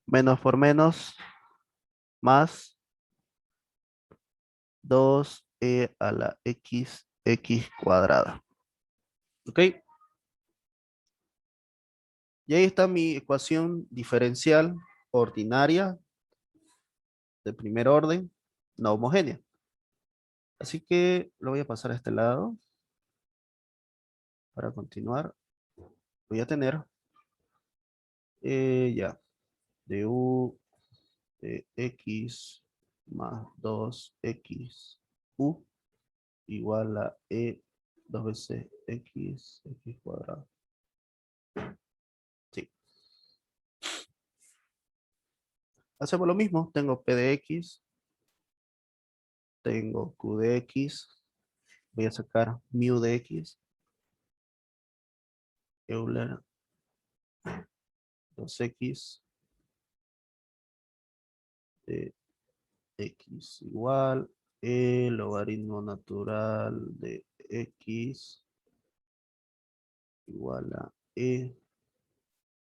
menos por menos más 2e a la x cuadrada. ¿Ok? Y ahí está mi ecuación diferencial ordinaria de primer orden, no homogénea. Así que lo voy a pasar a este lado. para continuar, voy a tener ya du de x más 2x u igual a e 2 veces x cuadrado. Sí. Hacemos lo mismo. Tengo p de x. Tengo q de x. Voy a sacar mu de x. Euler 2x de x igual el logaritmo natural de x igual a e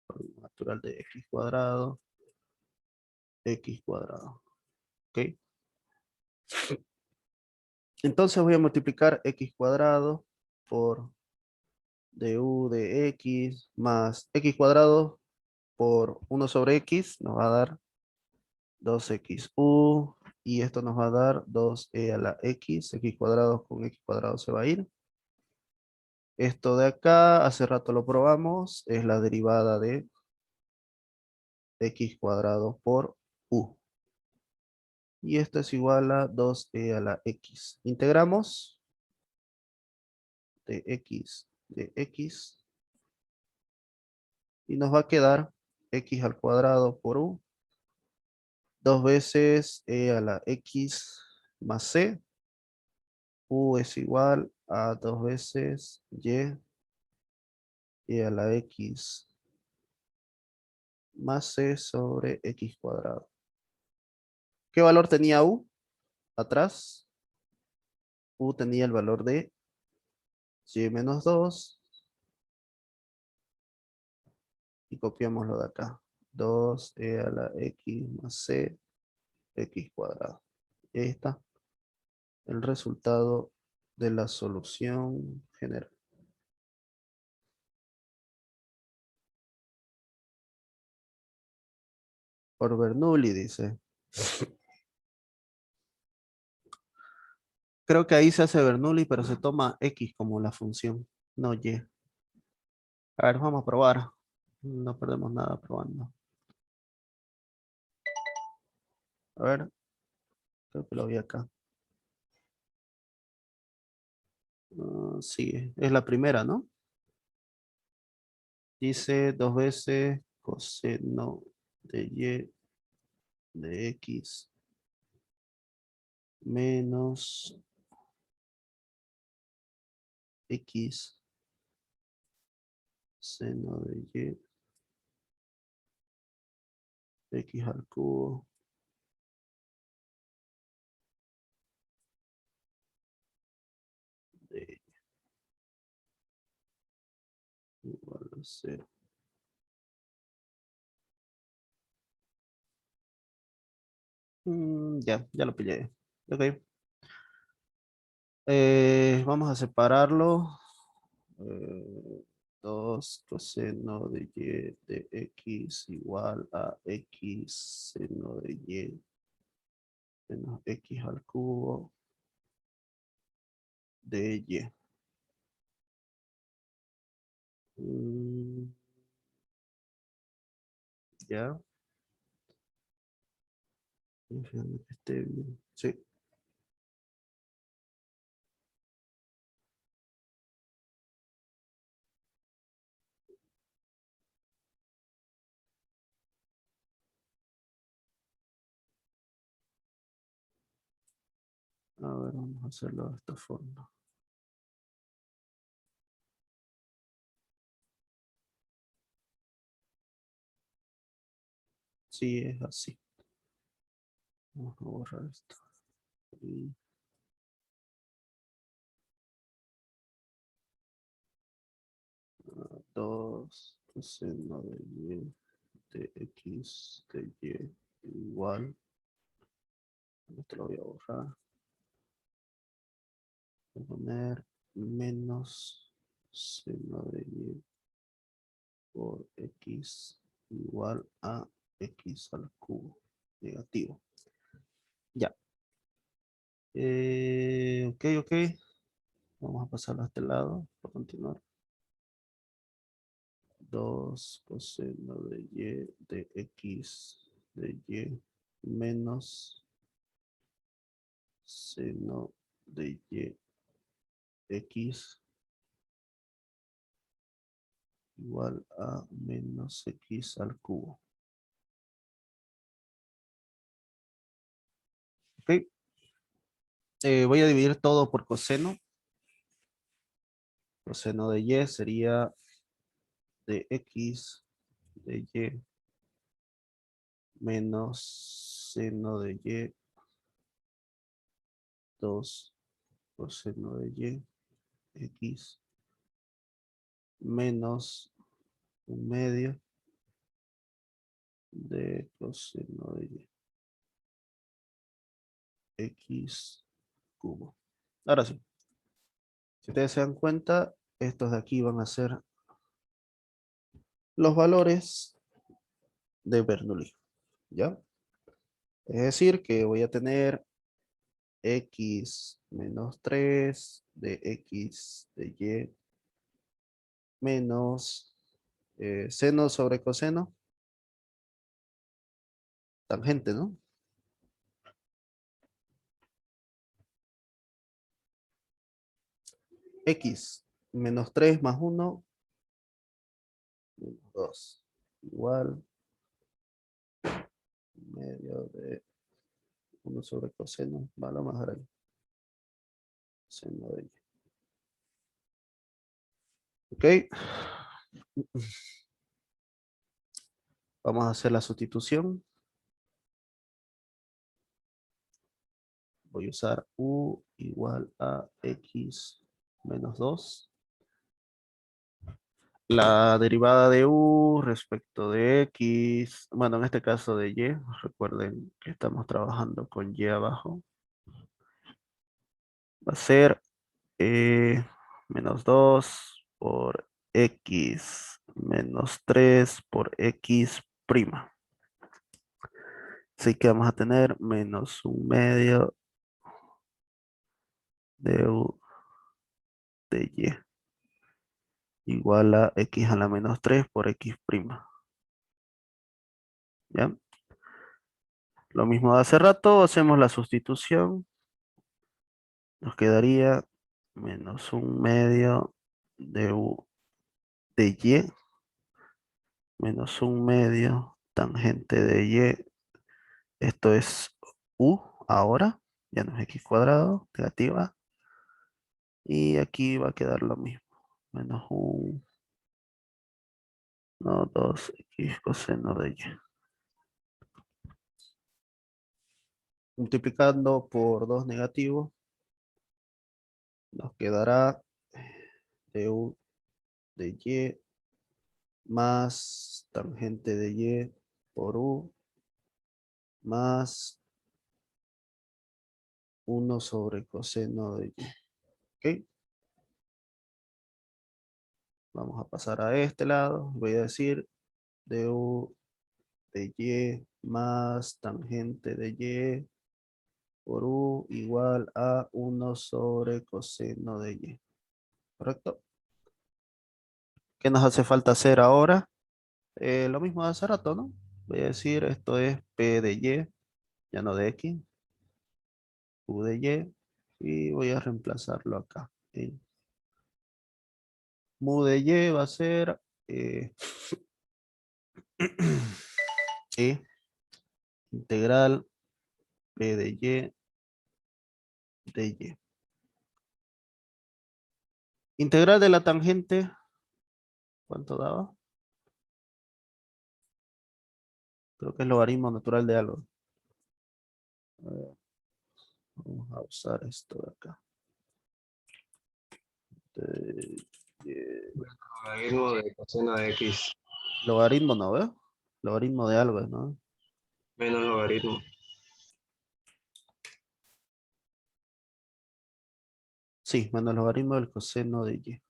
logaritmo natural de x cuadrado. ¿Ok? Entonces voy a multiplicar x cuadrado por du de x más x cuadrado por 1 sobre x nos va a dar 2xu y esto nos va a dar 2e a la x cuadrado con x cuadrado se va a ir. Esto de acá, hace rato lo probamos, es la derivada de x cuadrado por u. Y esto es igual a 2e a la x. Integramos de x y nos va a quedar x al cuadrado por u. 2 veces e a la x más c. U es igual a 2 veces y a la x más c sobre x cuadrado. ¿Qué valor tenía u? Atrás. U tenía el valor de y menos 2. Y copiamos lo de acá. 2e a la x más c x cuadrado. Y ahí está el resultado de la solución general. Por Bernoulli dice. Creo que ahí se hace Bernoulli, pero se toma x como la función, no y. A ver, vamos a probar. No perdemos nada probando. A ver, creo que lo vi acá. Sí, es la primera, ¿no? Dice 2 veces coseno de y de x menos x seno de y x al cubo de igual a 0. Ya lo pillé. Ok. Vamos a separarlo. 2 coseno de y de x igual a x seno de y menos x al cubo de y. Ya. Fíjame que esté bien. Sí. A ver, vamos a hacerlo de esta forma. Sí, es así. Vamos a borrar esto. Y 2 coseno de y de x de y igual. Esto lo voy a borrar. Voy a poner menos seno de y por x igual a x al cubo negativo. Ya. Ok. Vamos a pasarlo a este lado para continuar. 2 coseno de y de x de y menos seno de y x igual a menos x al cubo. Ok. Voy a dividir todo por coseno. Coseno de y sería de x de y menos seno de y 2 coseno de y x menos 1/2 de coseno de y x cubo. Ahora sí, si ustedes se dan cuenta, estos de aquí van a ser los valores de Bernoulli, ¿ya? Es decir, que voy a tener x menos 3 de x de y menos seno sobre coseno, tangente, ¿no? X menos 3 más 1 menos 2 igual medio de 1 sobre coseno, va lo más grande. Seno de y. Ok. Vamos a hacer la sustitución. Voy a usar u igual a x menos 2. La derivada de u respecto de x, bueno, en este caso de y, recuerden que estamos trabajando con y abajo. Va a ser menos 2 por x menos 3 por x prima. Así que vamos a tener menos 1/2 de u de y igual a x a la menos 3 por x prima. ¿Ya? Lo mismo de hace rato, hacemos la sustitución. Nos quedaría menos 1/2 de u de y menos 1/2 tangente de y. Esto es u ahora, ya no es x cuadrado, negativa. Y aquí va a quedar lo mismo. Menos 1, no, 2x coseno de y. Multiplicando por 2 negativos, nos quedará de u de y más tangente de y por u más 1 sobre coseno de y. ¿Ok? Vamos a pasar a este lado. Voy a decir de u de y más tangente de y por u igual a 1 sobre coseno de y. ¿Correcto? ¿Qué nos hace falta hacer ahora? Lo mismo de hace rato, ¿no? Voy a decir esto es p de y, ya no de x, u de y voy a reemplazarlo acá. Mu de y va a ser integral p de y de y. Integral de la tangente, ¿cuánto daba? Creo que es logaritmo natural de algo. A ver, vamos a usar esto de acá. Logaritmo de coseno de x Logaritmo no, ¿ves? Logaritmo de algo, ¿no? menos logaritmo. Sí, menos logaritmo del coseno de y.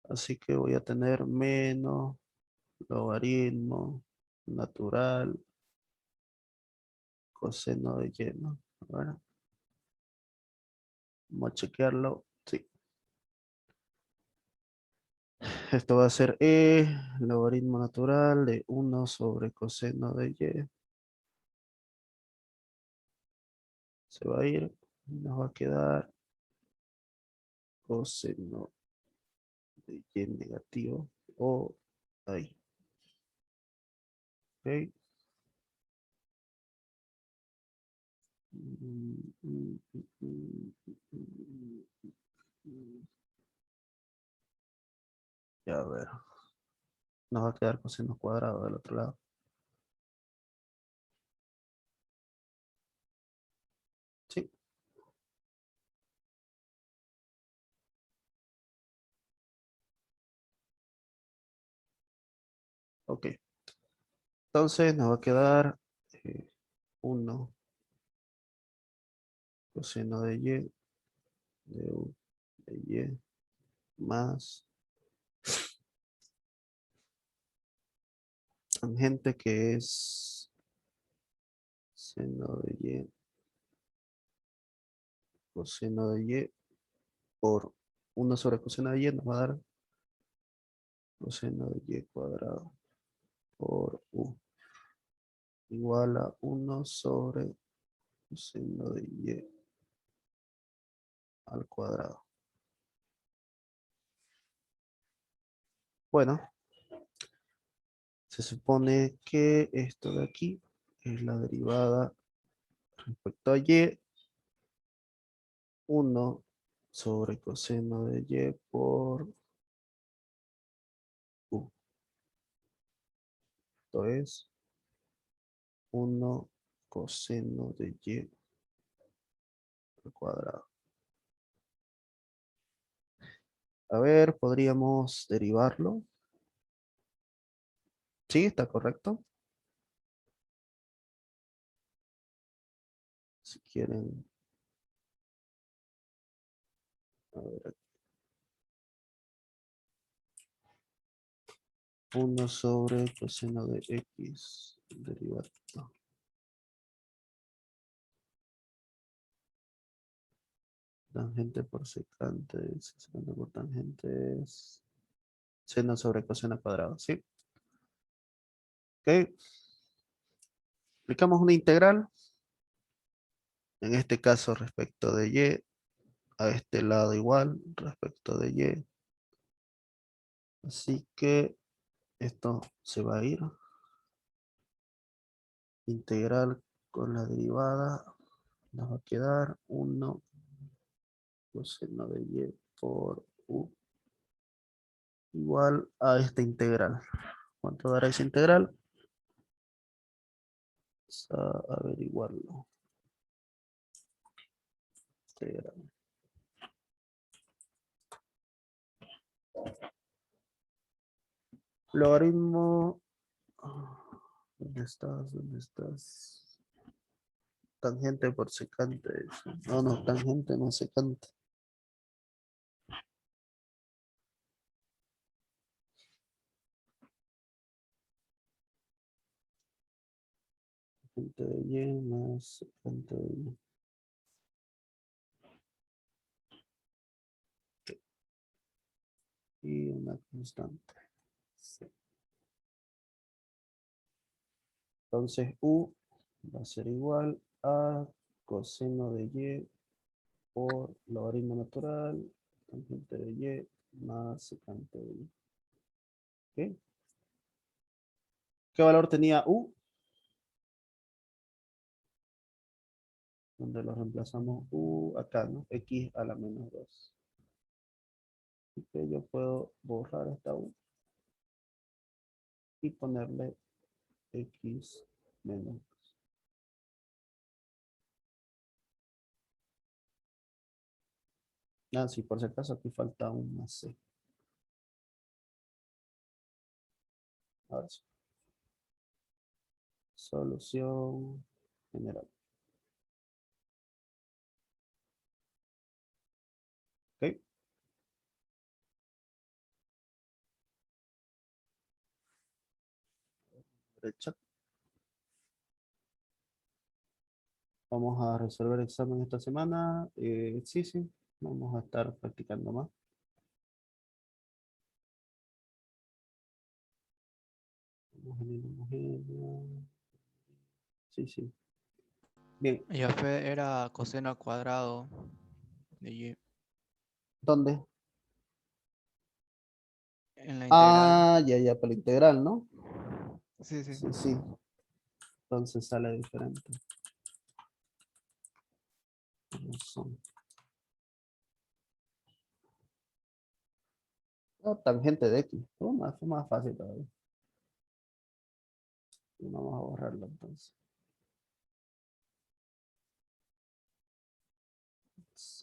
Así que voy a tener menos logaritmo natural coseno de y, ¿no? A ver. Vamos a chequearlo. Sí. Esto va a ser E, logaritmo natural de 1 sobre coseno de Y. Se va a ir, nos va a quedar coseno de Y negativo o ahí. Ok. Ya a ver. Nos va a quedar coseno cuadrado del otro lado. Sí. Ok. Entonces nos va a quedar 1 coseno de Y de U de Y más tangente que es seno de Y coseno de Y por 1 sobre coseno de Y nos va a dar coseno de Y cuadrado por U igual a 1 sobre coseno de Y al cuadrado. Bueno, se supone que esto de aquí es la derivada respecto a Y 1 sobre coseno de Y por U. Esto es 1 coseno de Y al cuadrado. A ver, podríamos derivarlo. Sí, está correcto. Si quieren. A ver, 1 sobre coseno de X derivado. Tangente por secante, secante por tangente es seno sobre coseno cuadrado, ¿sí? Ok. Aplicamos una integral. En este caso respecto de Y. A este lado igual respecto de Y. Así que esto se va a ir. Integral con la derivada. Nos va a quedar 1 coseno de Y por U igual a esta integral. ¿Cuánto dará esa integral? Vamos a averiguarlo. Integral. Logaritmo. ¿Dónde estás? ¿Dónde estás? Tangente por secante. No, no, tangente no secante. Tangente de Y más secante de Y. Y una constante. Sí. Entonces U va a ser igual a coseno de Y por logaritmo natural, tangente de Y más secante de Y. ¿Ok? ¿Qué valor tenía U? Donde lo reemplazamos U acá, ¿no? X a la menos 2. Así que yo puedo borrar esta U y ponerle X menos 2. Ah, sí, por si acaso aquí falta un más C. Ahora sí. Solución general. ¿Ok? Derecha. Vamos a resolver examen esta semana. Sí, sí. Vamos a estar practicando más. Homogénea. Sí, sí. Bien, Y F era coseno al cuadrado de y ¿dónde? en la integral. Ah, ya, para la integral, ¿no? Sí, sí. Sí, sí. Entonces sale diferente. Razón. Ah, tangente de X. Fue más fácil todavía. Y vamos a borrarlo entonces.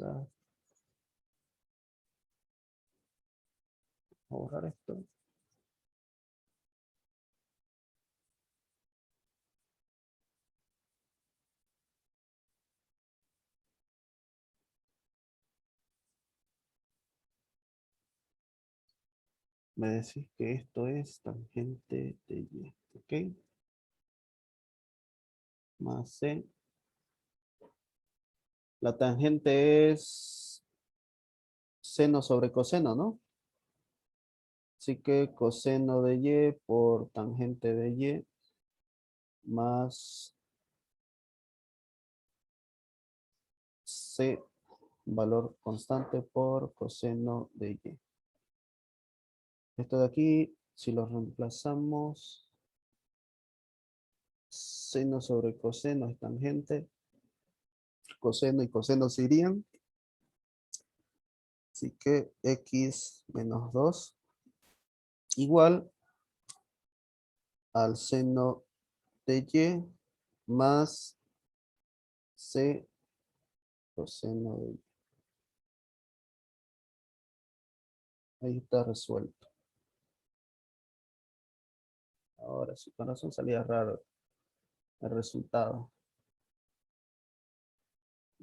Vamos a borrar esto. Me decís que esto es tangente de Y, ¿ok? Más C. La tangente es seno sobre coseno, ¿no? Así que coseno de Y por tangente de Y más C, valor constante por coseno de Y. Esto de aquí, si lo reemplazamos, seno sobre coseno es tangente, coseno y coseno se irían. Así que X menos 2 igual al seno de Y más C coseno de Y. Ahí está resuelto. Ahora sí, con razón salía raro el resultado.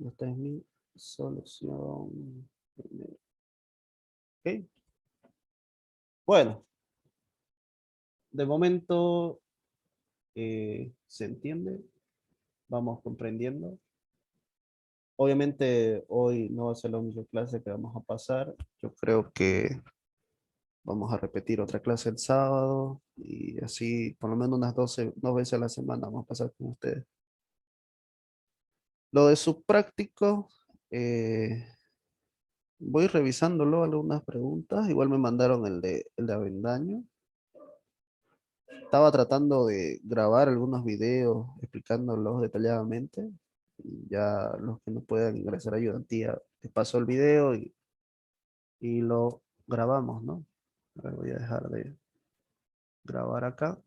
Esta es mi solución primera. Ok. Bueno, de momento se entiende. Vamos comprendiendo. Obviamente hoy no va a ser la única clase que vamos a pasar. Yo creo que vamos a repetir otra clase el sábado y así por lo menos unas 2 veces a la semana vamos a pasar con ustedes. Lo de su práctico, voy revisándolo, algunas preguntas. Igual me mandaron el de Avendaño. Estaba tratando de grabar algunos videos explicándolos detalladamente. Y ya los que no puedan ingresar a ayudantía, les paso el video y lo grabamos, ¿no? A ver, voy a dejar de grabar acá.